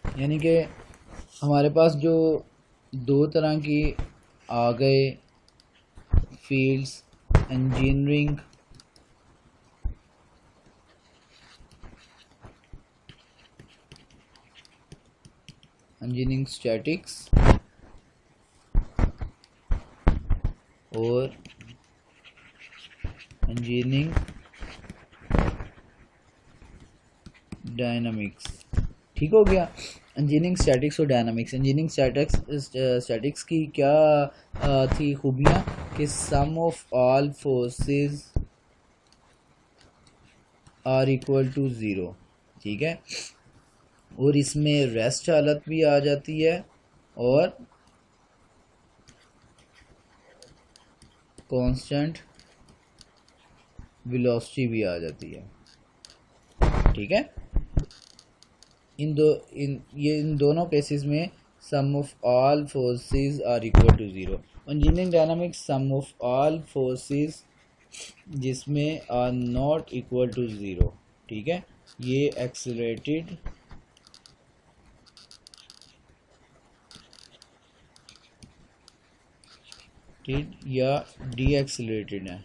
यानी कि हमारे पास जो दो तरह की आ गए फील्ड्स, इंजीनियरिंग स्टैटिक्स और इंजीनियरिंग डायनामिक्स, ठीक हो गया। इंजीनियरिंग स्टैटिक्स और डायनामिक्स। इंजीनियरिंग स्टैटिक्स की क्या थी खूबियाँ कि sum of all forces are equal to zero, ठीक है, और इसमें रेस्ट हालत भी आ जाती है और कांस्टेंट वेलोसिटी भी आ जाती है, ठीक है। इन दोनों केसेस में sum of all forces are equal to zero. Engineering dynamics sum of all forces जिसमें are not equal to zero, ठीक है, ये एक्सेलरेटेड या डी एक्सेलरेटेड है,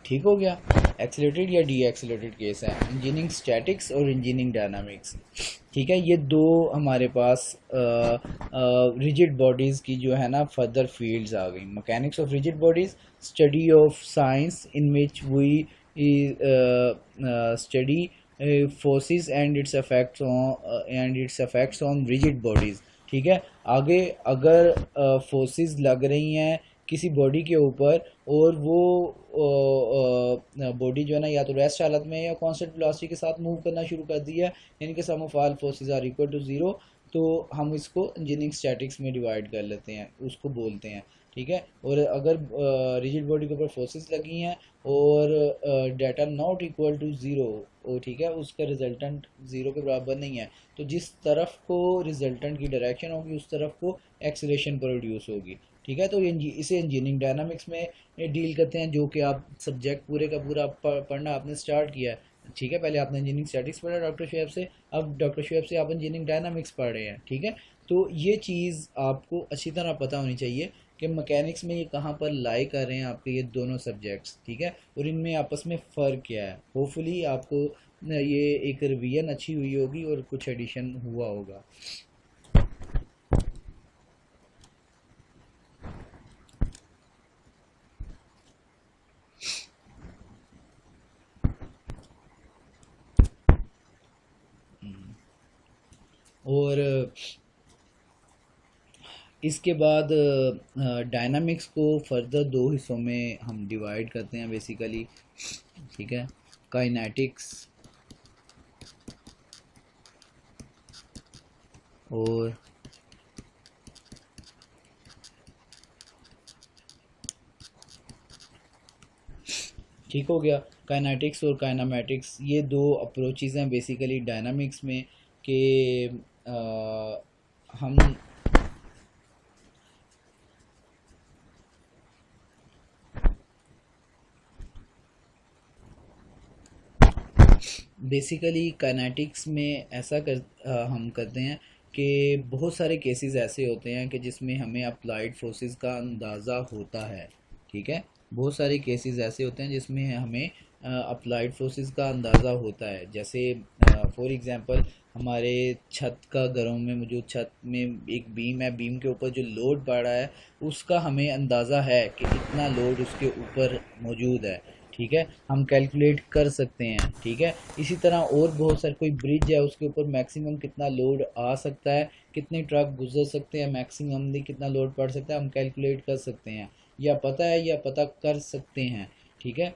ठीक हो गया। एक्सेलरेटेड या डी एक्सेलरेटेड केस है इंजीनियरिंग स्टैटिक्स और इंजीनियरिंग डायनामिक्स, ठीक है। ये दो हमारे पास रिजिड बॉडीज़ की जो है ना फर्दर फील्ड्स आ गई। Mechanics of rigid bodies, study of science in which we study forces and its effects on rigid bodies, ठीक है। आगे अगर फोर्सेस लग रही हैं किसी बॉडी के ऊपर और वो बॉडी जो है ना या तो रेस्ट हालत में या कांस्टेंट वेलोसिटी के साथ मूव करना शुरू कर दिया, यानी कि sum of all forces are equal to zero, तो हम इसको इंजीनियरिंग स्टैटिक्स में डिवाइड कर लेते हैं, उसको बोलते हैं, ठीक है। और अगर रिजिड बॉडी के ऊपर फोर्सेस लगी हैं और that are not equal to zero, ठीक है, उसका रिजल्टेंट ज़ीरो के बराबर नहीं है, तो जिस तरफ को रिजल्टेंट की डायरेक्शन होगी उस तरफ को एक्सीलरेशन प्रोड्यूस होगी, ठीक है। तो इसे इंजीनियरिंग डायनामिक्स में डील करते हैं, जो कि आप सब्जेक्ट पूरे का पूरा पढ़ना आपने स्टार्ट किया है, ठीक है। पहले आपने इंजीनियरिंग स्टैटिक्स पढ़ा डॉक्टर शुएब से, अब डॉक्टर शुएब से आप इंजीनियरिंग डायनामिक्स पढ़ रहे हैं, ठीक है। तो ये चीज़ आपको अच्छी तरह पता होनी चाहिए कि मैकेनिक्स में ये कहाँ पर लाई कर रहे हैं आपके ये दोनों सब्जेक्ट्स, ठीक है, और इनमें आपस में फ़र्क क्या है। होपफुली आपको ये एक रिवीजन अच्छी हुई होगी और कुछ एडिशन हुआ होगा। और इसके बाद डायनामिक्स को फर्दर दो हिस्सों में हम डिवाइड करते हैं बेसिकली, ठीक है। काइनेटिक्स और ठीक हो गया। काइनेटिक्स और काइनामेटिक्स ये दो अप्रोचेज़ हैं बेसिकली डायनामिक्स में। कि हम बेसिकली काइनेटिक्स में ऐसा हम करते हैं कि बहुत सारे केसेस ऐसे होते हैं कि जिसमें हमें अप्लाइड फोर्सेस का अंदाज़ा होता है। ठीक है, बहुत सारे केसेस ऐसे होते हैं जिसमें हमें अप्लाइड फोर्सेस का अंदाज़ा होता है। जैसे फॉर एग्जांपल हमारे छत का घरों में मौजूद छत में एक बीम है, बीम के ऊपर जो लोड पड़ रहा है उसका हमें अंदाज़ा है कि इतना लोड उसके ऊपर मौजूद है। ठीक है, हम कैलकुलेट कर सकते हैं। ठीक है, इसी तरह और बहुत सारे, कोई ब्रिज है उसके ऊपर मैक्सिमम कितना लोड आ सकता है, कितने ट्रक गुजर सकते हैं, मैक्सिमम कितना लोड पड़ सकता है, हम कैलकुलेट कर सकते हैं, या पता है या पता कर सकते हैं। ठीक है,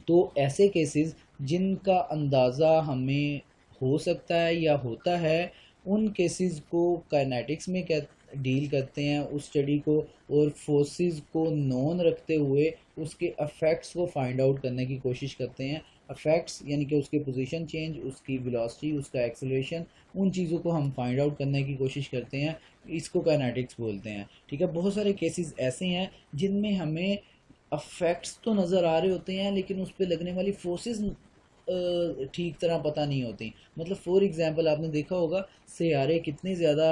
तो ऐसे केसेस जिनका अंदाज़ा हमें हो सकता है या होता है, उन केसेस को काइनेटिक्स में क्या डील करते हैं उस स्टडी को, और फोर्सेस को नॉन रखते हुए उसके अफेक्ट्स को फाइंड आउट करने की कोशिश करते हैं। अफेक्ट्स यानी कि उसके पोजीशन चेंज, उसकी वेलोसिटी, उसका एक्सेलरेशन, उन चीज़ों को हम फाइंड आउट करने की कोशिश करते हैं। इसको काइनेटिक्स बोलते हैं। ठीक है, बहुत सारे केसेस ऐसे हैं जिनमें हमें अफेक्ट्स तो नज़र आ रहे होते हैं लेकिन उस पर लगने वाली फोर्सेस ठीक तरह पता नहीं होती। मतलब फॉर एग्जांपल आपने देखा होगा सियारे कितने ज़्यादा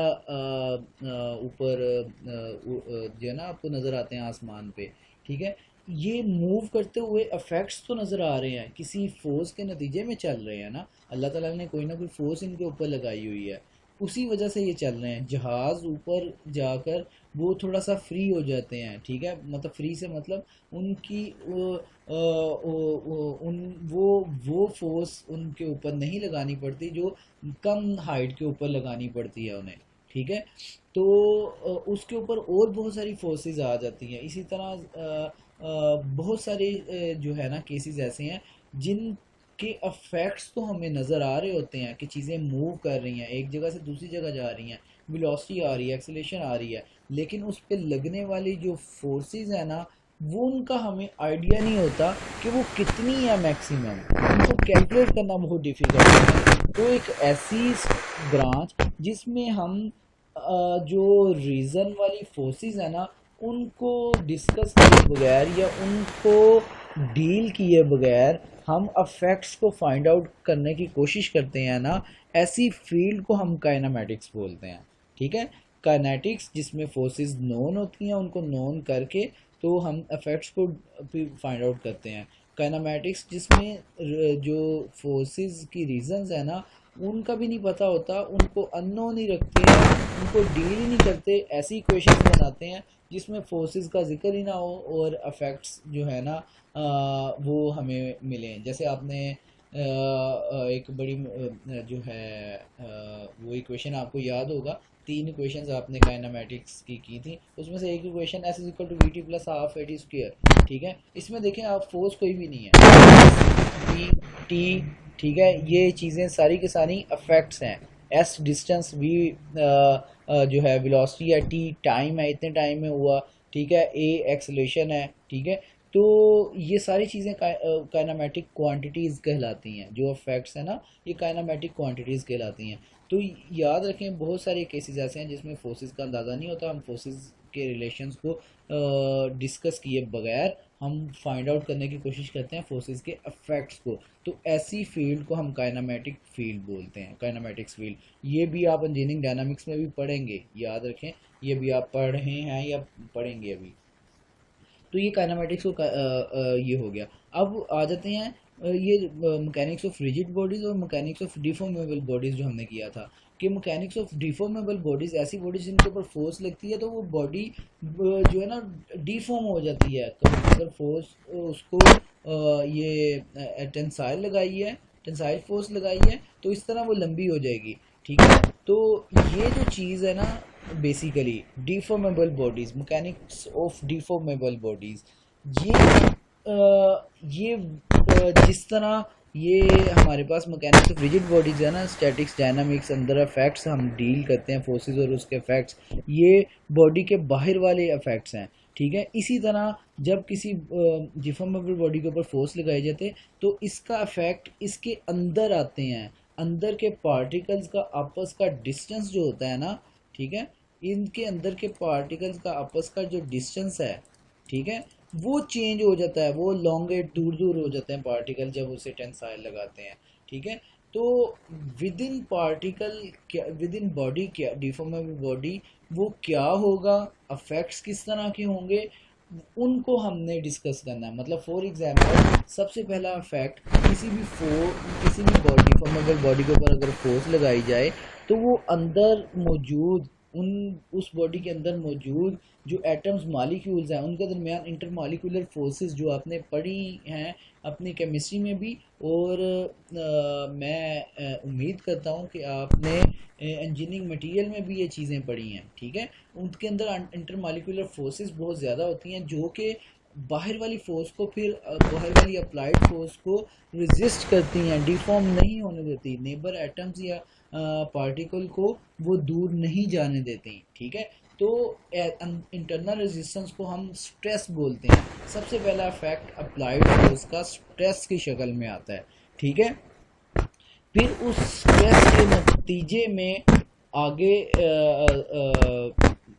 ऊपर जो है ना आपको नज़र आते हैं आसमान पे। ठीक है, ये मूव करते हुए अफेक्ट्स तो नज़र आ रहे हैं, किसी फोर्स के नतीजे में चल रहे हैं ना, अल्लाह ताला ने कोई ना कोई फोर्स इनके ऊपर लगाई हुई है, उसी वजह से ये चल रहे हैं। जहाज़ ऊपर जाकर वो थोड़ा सा फ्री हो जाते हैं। ठीक है, मतलब फ्री से मतलब उनकी वो फोर्स उनके ऊपर नहीं लगानी पड़ती जो कम हाइट के ऊपर लगानी पड़ती है उन्हें। ठीक है, तो उसके ऊपर और बहुत सारी फोर्सेस आ जाती हैं। इसी तरह बहुत सारे जो है ना केसेस ऐसे हैं जिन के अफेक्ट्स तो हमें नज़र आ रहे होते हैं कि चीज़ें मूव कर रही हैं, एक जगह से दूसरी जगह जा रही हैं, वेलोसिटी आ रही है, एक्सेलेरेशन आ रही है, लेकिन उस पर लगने वाली जो फोर्सेस है ना, वो उनका हमें आइडिया नहीं होता कि वो कितनी है मैक्सिमम, उनको कैलकुलेट करना बहुत डिफिकल्ट है। तो एक ऐसी ब्रांच जिसमें हम जो रीज़न वाली फोर्सेस है ना उनको डिस्कस किए बगैर या उनको डील किए बगैर हम अफेक्ट्स को फाइंड आउट करने की कोशिश करते हैं ना, ऐसी फील्ड को हम काइनेमेटिक्स बोलते हैं। ठीक है, काइनेटिक्स जिसमें फोर्सेस नोन होती हैं उनको नोन करके तो हम इफेक्ट्स को फाइंड आउट करते हैं। काइनेमेटिक्स जिसमें जो फोर्सेस की रीजंस है ना उनका भी नहीं पता होता, उनको अननोन ही रखते हैं, उनको डील ही नहीं करते, ऐसी इक्वेशंस बनाते हैं जिसमें फोर्सेस का जिक्र ही ना हो और इफेक्ट्स जो है ना वो हमें मिलें। जैसे आपने एक बड़ी जो है वो इक्वेशन आपको याद होगा, तीन इक्वेशंस आपने काइनेमेटिक्स की थी, उसमें से एक equation S is equal to V T plus half A T square. ठीक है, इसमें देखें आप फोर्स कोई भी नहीं है, वी टी। ठीक है, ये चीज़ें सारी की सारी अफेक्ट्स हैं। एस डिस्टेंस, वी जो है वेलोसिटी है, टी टाइम है, इतने टाइम में हुआ। ठीक है, ए एक्सेलरेशन है। ठीक है, तो ये सारी चीज़ें काइनेमेटिक क्वांटिटीज़ कहलाती हैं। जो अफेक्ट्स हैं ना ये काइनेमेटिक क्वांटिटीज़ कहलाती हैं। तो याद रखें बहुत सारे केसेस ऐसे हैं जिसमें फोर्सेस का अंदाज़ा नहीं होता, हम फोर्सेस के रिलेशंस को डिस्कस किए बगैर हम फाइंड आउट करने की कोशिश करते हैं फोर्सेस के अफेक्ट्स को। तो ऐसी फील्ड को हम काइनेमेटिक फील्ड बोलते हैं, काइनेमेटिक्स फील्ड। ये भी आप इंजीनियरिंग डायनामिक्स में भी पढ़ेंगे, याद रखें, ये भी आप पढ़ रहे हैं या पढ़ेंगे अभी। तो ये काइनेमेटिक्स को ये हो गया। अब आ जाते हैं ये मैकेनिक्स ऑफ रिजिड बॉडीज़ और मैकेनिक्स ऑफ डिफॉर्मेबल बॉडीज़ जो हमने किया था, कि मैकेनिक्स ऑफ डिफॉर्मेबल बॉडीज़ ऐसी बॉडीज़ जिनके ऊपर फोर्स लगती है तो वो बॉडी जो है ना डिफॉर्म हो जाती है। तो अगर फोर्स उसको ये टेंसाइल लगाई है, टेंसाइल फोर्स लगाई है तो इस तरह वो लंबी हो जाएगी। ठीक है, तो ये जो चीज़ है ना basically deformable bodies, mechanics of deformable bodies, जिस तरह ये हमारे पास मैकेनिक्स ऑफ रिजिड बॉडीज़ है ना, स्टैटिक्स डायनामिक्स, अंदर इफेक्ट्स हम डील करते हैं फोर्सेस और उसके इफेक्ट्स, ये बॉडी के बाहर वाले इफेक्ट्स हैं। ठीक है, इसी तरह जब किसी डिफॉर्मेबल बॉडी के ऊपर फोर्स लगाए जाते तो इसका इफेक्ट इसके अंदर आते हैं, अंदर के पार्टिकल्स का आपस का डिस्टेंस जो होता है ना, ठीक है, इनके अंदर के पार्टिकल्स का आपस का जो डिस्टेंस है, ठीक है, वो चेंज हो जाता है, वो लॉन्गेट दूर दूर हो जाते हैं पार्टिकल जब उसे टेंसाइल लगाते हैं, ठीक है। तो विद इन पार्टिकल क्या, विद इन बॉडी क्या, डिफॉर्मेबल बॉडी वो क्या होगा, अफेक्ट्स किस तरह के होंगे, उनको हमने डिस्कस करना है। मतलब फॉर एग्जांपल सबसे पहला फैक्ट, किसी भी बॉडी डिफॉर्मेबल बॉडी के ऊपर अगर फोर्स लगाई जाए तो वो अंदर मौजूद उन उस बॉडी के अंदर मौजूद जो एटम्स मालिक्यूल्स हैं उनके दरमियान इंटरमालिक्यूलर फोर्सेस जो आपने पढ़ी हैं अपनी केमिस्ट्री में भी, और मैं उम्मीद करता हूँ कि आपने इंजीनियरिंग मटेरियल में भी ये चीज़ें पढ़ी हैं, ठीक है। उनके अंदर इंटरमालिक्यूलर फोर्सेस बहुत ज़्यादा होती हैं जो कि बाहर वाली फोर्स को फिर बाहर वाली अप्लाइड फोर्स को रेजिस्ट करती हैं, डिफॉर्म नहीं होने देती, नेबर एटम्स या पार्टिकल को वो दूर नहीं जाने देती, ठीक है। तो इंटरनल रेजिस्टेंस को हम स्ट्रेस बोलते हैं। सबसे पहला फैक्ट अप्लाइड फोर्स का स्ट्रेस की शक्ल में आता है, ठीक है। फिर उस स्ट्रेस के नतीजे में आगे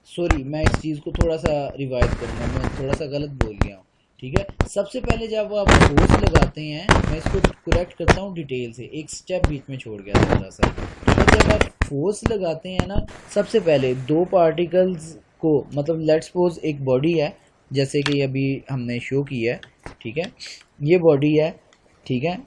सॉरी मैं इस चीज़ को थोड़ा सा रिवाइज करूँगा, मैं थोड़ा सा गलत बोल गया हूँ, ठीक है। सबसे पहले जब आप फोर्स लगाते हैं, मैं इसको करेक्ट करता हूँ डिटेल से, एक स्टेप बीच में छोड़ गया था थोड़ा सा, ठीक है। जब आप फोर्स लगाते हैं ना, सबसे पहले दो पार्टिकल्स को, मतलब लेट्स सपोज एक बॉडी है जैसे कि अभी हमने शो की है, ठीक है, ये बॉडी है, ठीक है।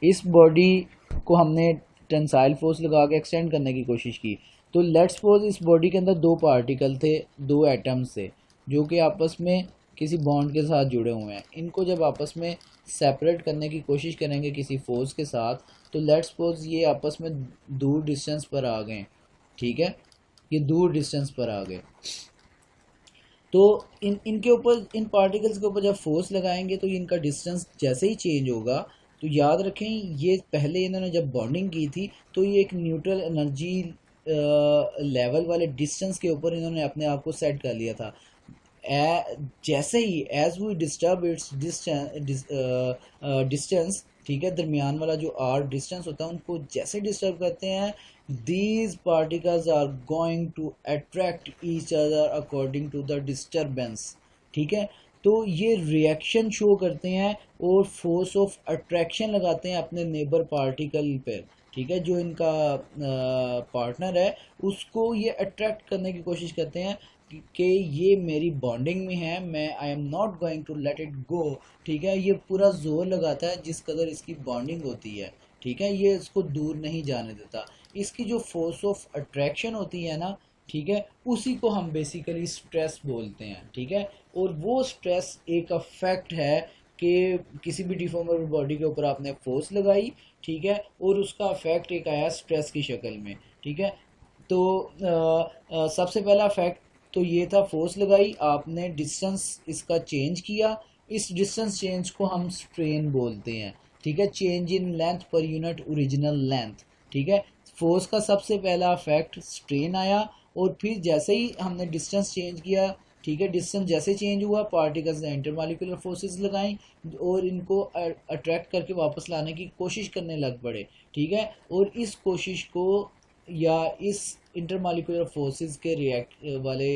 इस बॉडी को हमने टेंसाइल फोर्स लगा के एक्सटेंड करने की कोशिश की, तो लेट्स सपोज इस बॉडी के अंदर दो पार्टिकल थे, दो एटम्स थे जो कि आपस में किसी बॉन्ड के साथ जुड़े हुए हैं। इनको जब आपस में सेपरेट करने की कोशिश करेंगे किसी फोर्स के साथ, तो लेट्स सपोज ये आपस में दूर डिस्टेंस पर आ गए, ठीक है, ये दूर डिस्टेंस पर आ गए, तो इनके ऊपर, इन पार्टिकल्स के ऊपर जब फोर्स लगाएंगे तो इनका डिस्टेंस जैसे ही चेंज होगा, तो याद रखें ये पहले इन्होंने जब बॉन्डिंग की थी तो ये एक न्यूट्रल एनर्जी लेवल वाले डिस्टेंस के ऊपर इन्होंने अपने आप को सेट कर लिया था। जैसे ही as we disturb its distance, ठीक है, दरमियान वाला जो आर डिस्टेंस होता है उनको जैसे डिस्टर्ब करते हैं, these particles are going to attract each other according to the disturbance, ठीक है। तो ये रिएक्शन शो करते हैं और फोर्स ऑफ अट्रैक्शन लगाते हैं अपने नेबर पार्टिकल पर, ठीक है। जो इनका पार्टनर है उसको ये अट्रैक्ट करने की कोशिश करते हैं कि ये मेरी बॉन्डिंग में है, मैं I am not going to let it go, ठीक है। ये पूरा जोर लगाता है जिस कदर इसकी बॉन्डिंग होती है, ठीक है, ये इसको दूर नहीं जाने देता। इसकी जो फोर्स ऑफ अट्रैक्शन होती है ना, ठीक है, उसी को हम बेसिकली स्ट्रेस बोलते हैं, ठीक है। और वो स्ट्रेस एक अफेक्ट है कि किसी भी डिफॉर्मेबल बॉडी के ऊपर आपने फोर्स लगाई, ठीक है, और उसका अफेक्ट एक आया स्ट्रेस की शक्ल में, ठीक है। तो सबसे पहला फैक्ट तो ये था, फोर्स लगाई आपने, डिस्टेंस इसका चेंज किया, इस डिस्टेंस चेंज को हम स्ट्रेन बोलते हैं, ठीक है, change in length per unit original length, ठीक है। फोर्स का सबसे पहला इफेक्ट स्ट्रेन आया, और फिर जैसे ही हमने डिस्टेंस चेंज किया, ठीक है, डिस्टेंस जैसे चेंज हुआ, पार्टिकल्स ने इंटरमॉलिक्यूलर फोर्सेस लगाई और इनको अट्रैक्ट करके वापस लाने की कोशिश करने लग पड़े, ठीक है। और इस कोशिश को या इस इंटरमॉलिक्यूलर फोर्सेस के रिएक्ट वाले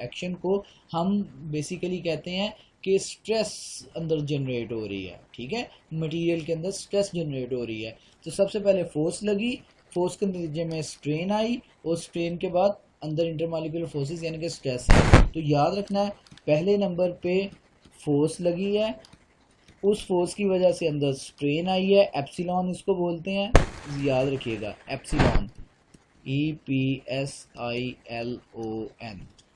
एक्शन को हम बेसिकली कहते हैं कि स्ट्रेस अंदर जनरेट हो रही है, ठीक है, मटेरियल के अंदर स्ट्रेस जनरेट हो रही है। तो सबसे पहले फोर्स लगी, फोर्स के नतीजे में स्ट्रेन आई, और स्ट्रेन के बाद अंदर इंटरमॉलिक्यूलर फोर्सेस यानी कि स्ट्रेस है। तो याद रखना है पहले नंबर पे फोर्स लगी है, उस फोर्स की वजह से अंदर स्ट्रेन आई है, एप्सिलॉन इसको बोलते हैं, याद रखिएगा एप्सिलॉन, EPSILON,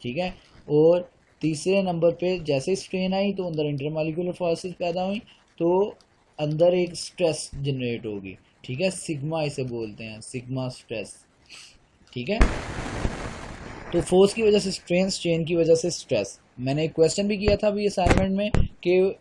ठीक है। और तीसरे नंबर पे जैसे स्ट्रेन आई तो अंदर इंटरमॉलिक्यूलर फोर्सेस पैदा हुई, तो अंदर एक स्ट्रेस जनरेट होगी, ठीक है, सिग्मा इसे बोलते हैं, सिग्मा स्ट्रेस, ठीक है। तो फोर्स की वजह से स्ट्रेन, स्ट्रेन की वजह से स्ट्रेस। मैंने एक क्वेश्चन भी किया था अभी असाइनमेंट में कि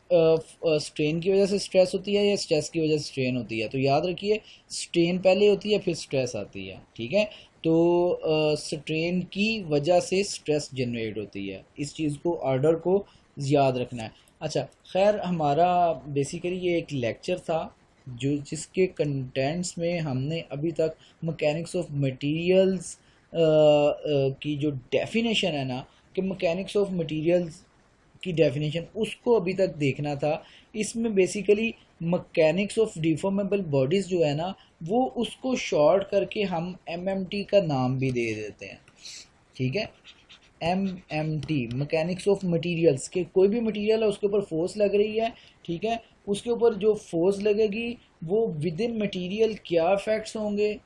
स्ट्रेन की वजह से स्ट्रेस होती है या स्ट्रेस की वजह से स्ट्रेन होती है, तो याद रखिए स्ट्रेन पहले होती है फिर स्ट्रेस आती है, ठीक है। तो स्ट्रेन की वजह से स्ट्रेस जनरेट होती है, इस चीज़ को, ऑर्डर को याद रखना है। अच्छा खैर, हमारा बेसिकली ये एक लेक्चर था जो जिसके कंटेंट्स में हमने अभी तक मैकेनिक्स ऑफ मटेरियल्स की जो डेफिनेशन है ना, कि मैकेनिक्स ऑफ मटेरियल्स की डेफिनेशन उसको अभी तक देखना था। इसमें basically mechanics of deformable bodies जो है ना, वो उसको शॉर्ट करके हम एमएमटी का नाम भी दे देते हैं, ठीक है। एमएमटी, मैकेनिक्स ऑफ मटेरियल्स, के कोई भी मटेरियल है उसके ऊपर फोर्स लग रही है, ठीक है, उसके ऊपर जो फोर्स लगेगी वो विद इन मटीरियल क्या इफेक्ट्स होंगे,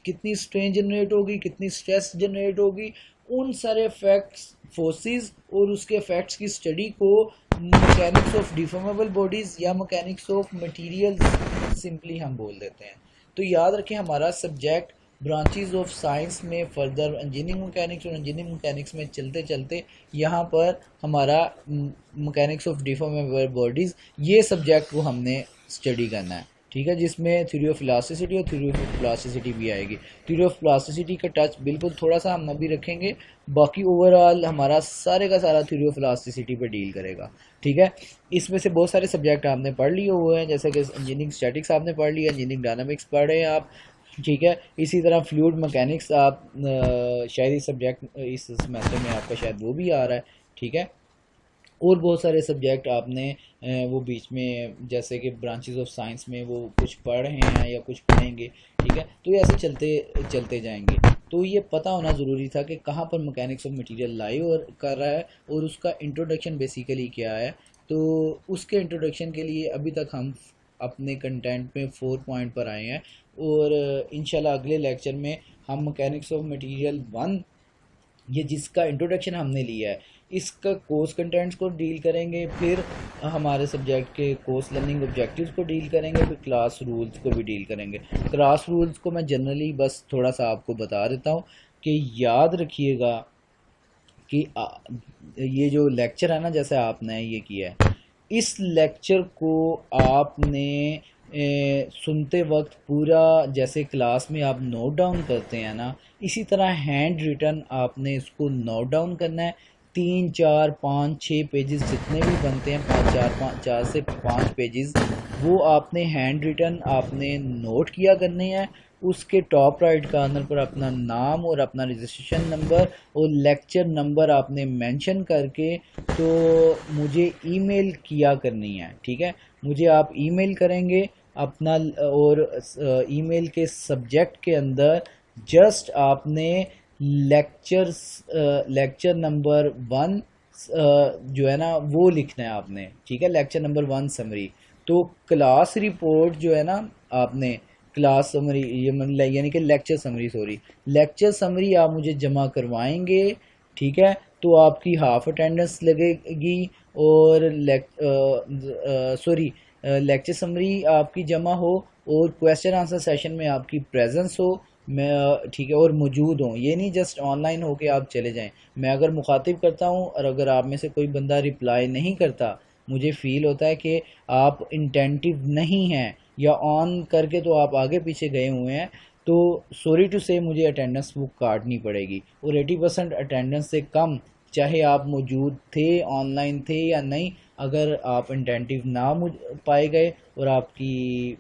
कितनी स्ट्रेन जनरेट होगी, कितनी स्ट्रेस जनरेट होगी, उन सारे इफेक्ट्स, फोर्सेस और उसके इफेक्ट्स की स्टडी को मैकेनिक्स ऑफ डिफॉर्मेबल बॉडीज़ या मैकेनिक्स ऑफ मटेरियल्स सिंपली हम बोल देते हैं। तो याद रखें, हमारा सब्जेक्ट ब्रांचेस ऑफ साइंस में फर्दर इंजीनियरिंग मैकेनिक्स और इंजीनियरिंग मैकेनिक्स में चलते चलते यहाँ पर हमारा मैकेनिक्स ऑफ डिफॉर्मेबल बॉडीज़, ये सब्जेक्ट को हमने स्टडी करना है, ठीक है, जिसमें थ्योरी ऑफ इलास्टिसिटी और थ्योरी ऑफ प्लास्टिसिटी भी आएगी। थ्योरी ऑफ प्लास्टिसिटी का टच बिल्कुल थोड़ा सा हम अभी रखेंगे, बाकी ओवरऑल हमारा सारे का सारा थ्योरी ऑफ इलास्टिसिटी पे डील करेगा, ठीक है। इसमें से बहुत सारे सब्जेक्ट आपने पढ़ लिए हुए हैं, जैसे कि इंजीनियरिंग स्टैटिक्स आपने पढ़ लिया, इंजीनियरिंग डायनामिक्स पढ़ रहे हैं आप, ठीक है। इसी तरह फ्लूइड मैकेनिक्स आप शायद इस सब्जेक्ट इस सेमेस्टर में आपका शायद वो भी आ रहा है, ठीक है। और बहुत सारे सब्जेक्ट आपने वो बीच में जैसे कि ब्रांचेस ऑफ साइंस में वो कुछ पढ़ रहे हैं या कुछ पढ़ेंगे, ठीक है। तो ये ऐसे चलते चलते जाएंगे। तो ये पता होना ज़रूरी था कि कहाँ पर मैकेनिक्स ऑफ मटेरियल लाइव और कर रहा है और उसका इंट्रोडक्शन बेसिकली क्या है। तो उसके इंट्रोडक्शन के लिए अभी तक हम अपने कंटेंट में 4 पॉइंट पर आए हैं, और इंशाल्लाह अगले लेक्चर में हम मैकेनिक्स ऑफ मटेरियल 1, ये जिसका इंट्रोडक्शन हमने लिया है, इसका कोर्स कंटेंट्स को डील करेंगे, फिर हमारे सब्जेक्ट के कोर्स लर्निंग ऑब्जेक्टिव्स को डील करेंगे, फिर क्लास रूल्स को भी डील करेंगे। क्लास रूल्स को मैं जनरली बस थोड़ा सा आपको बता देता हूँ कि याद रखिएगा कि ये जो लेक्चर है ना, जैसे आपने ये किया है, इस लेक्चर को आपने सुनते वक्त पूरा जैसे क्लास में आप नोट डाउन करते हैं ना, इसी तरह हैंड रिटन आपने इसको नोट डाउन करना है। 3 4 5 6 पेजेस जितने भी बनते हैं, 4 से 5 पेजेस, वो आपने हैंड रिटन आपने नोट किया करने हैं। उसके टॉप राइट कॉर्नर पर अपना नाम और अपना रजिस्ट्रेशन नंबर और लेक्चर नंबर आपने मेंशन करके तो मुझे ईमेल किया करनी है, ठीक है। मुझे आप ईमेल करेंगे अपना, और ईमेल के सब्जेक्ट के अंदर जस्ट आपने लेक्चर नंबर 1 जो है ना वो लिखना है आपने, ठीक है, लेक्चर नंबर 1 समरी। तो क्लास रिपोर्ट जो है ना, आपने क्लास समरी यानी कि lecture summary, sorry, lecture summary आप मुझे जमा करवाएंगे, ठीक है। तो आपकी हाफ अटेंडेंस लगेगी, और सॉरी, लेक्चर समरी आपकी जमा हो और क्वेश्चन आंसर सेशन में आपकी प्रेजेंस हो, मैं, ठीक है, और मौजूद हूँ। ये नहीं जस्ट ऑनलाइन हो के आप चले जाएं। मैं अगर मुखातिब करता हूँ और अगर आप में से कोई बंदा रिप्लाई नहीं करता, मुझे फील होता है कि आप इंटेंटिव नहीं हैं या ऑन करके तो आप आगे पीछे गए हुए हैं, तो सॉरी टू से मुझे अटेंडेंस बुक काटनी पड़ेगी। और 80% अटेंडेंस से कम, चाहे आप मौजूद थे, ऑनलाइन थे या नहीं, अगर आप इंटेंटिव ना पाए गए और आपकी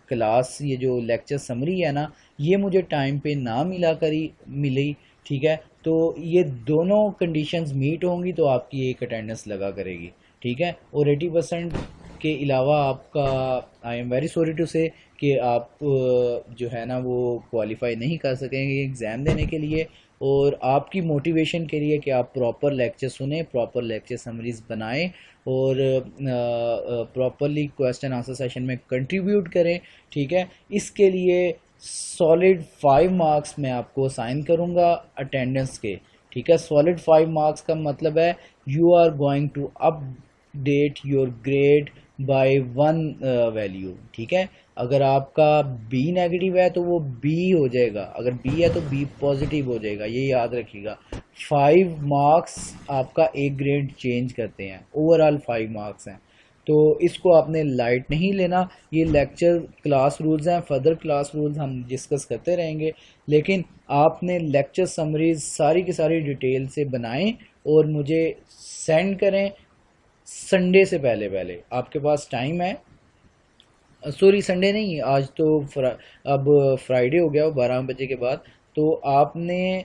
क्लास ये जो लेक्चर समरी है ना, ये मुझे टाइम पे ना मिली, ठीक है, तो ये दोनों कंडीशंस मीट होंगी तो आपकी एक अटेंडेंस लगा करेगी, ठीक है। और 80% के अलावा आपका, I am very sorry to say, कि आप जो है ना वो क्वालिफाई नहीं कर सकेंगे एग्ज़ाम देने के लिए। और आपकी मोटिवेशन के लिए कि आप प्रॉपर लेक्चर सुने, प्रॉपर लेक्चर समरीज बनाएं और प्रॉपरली क्वेश्चन आंसर सेशन में कंट्रीब्यूट करें, ठीक है। इसके लिए सॉलिड 5 मार्क्स मैं आपको असाइन करूंगा अटेंडेंस के, ठीक है। सॉलिड 5 मार्क्स का मतलब है you are going to update your grade by 1 value, ठीक है। अगर आपका बी नेगेटिव है तो वो बी हो जाएगा, अगर बी है तो बी पॉजिटिव हो जाएगा, ये याद रखिएगा। 5 मार्क्स आपका एक ग्रेड चेंज करते हैं, ओवरऑल 5 मार्क्स हैं, तो इसको आपने लाइट नहीं लेना। ये लेक्चर क्लास रूल्स हैं, फर्दर क्लास रूल्स हम डिस्कस करते रहेंगे, लेकिन आपने लेक्चर समरीज सारी की सारी डिटेल से बनाएं और मुझे सेंड करें संडे से पहले। पहले आपके पास टाइम है, सॉरी संडे नहीं, आज तो अब फ्राइडे हो गया, वो 12 बजे के बाद। तो आपने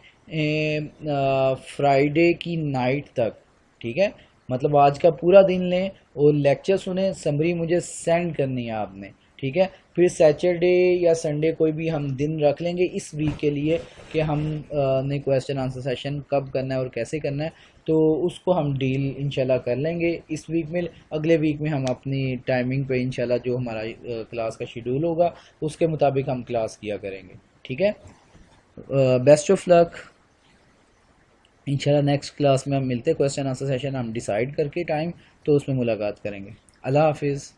फ्राइडे की नाइट तक, ठीक है, मतलब आज का पूरा दिन लें और लेक्चर सुने, समरी मुझे सेंड करनी है आपने, ठीक है। फिर सैटरडे या संडे कोई भी हम दिन रख लेंगे इस वीक के लिए कि हम ने क्वेश्चन आंसर सेशन कब करना है और कैसे करना है, तो उसको हम डील इंशाल्लाह कर लेंगे इस वीक में। अगले वीक में हम अपनी टाइमिंग पे इंशाल्लाह जो हमारा क्लास का शेड्यूल होगा उसके मुताबिक हम क्लास किया करेंगे, ठीक है। Best of luck. इंशाल्लाह नेक्स्ट क्लास में हम मिलते हैं, क्वेश्चन आंसर सेशन हम डिसाइड करके टाइम तो उसमें मुलाकात करेंगे। अल्लाह हाफिज़।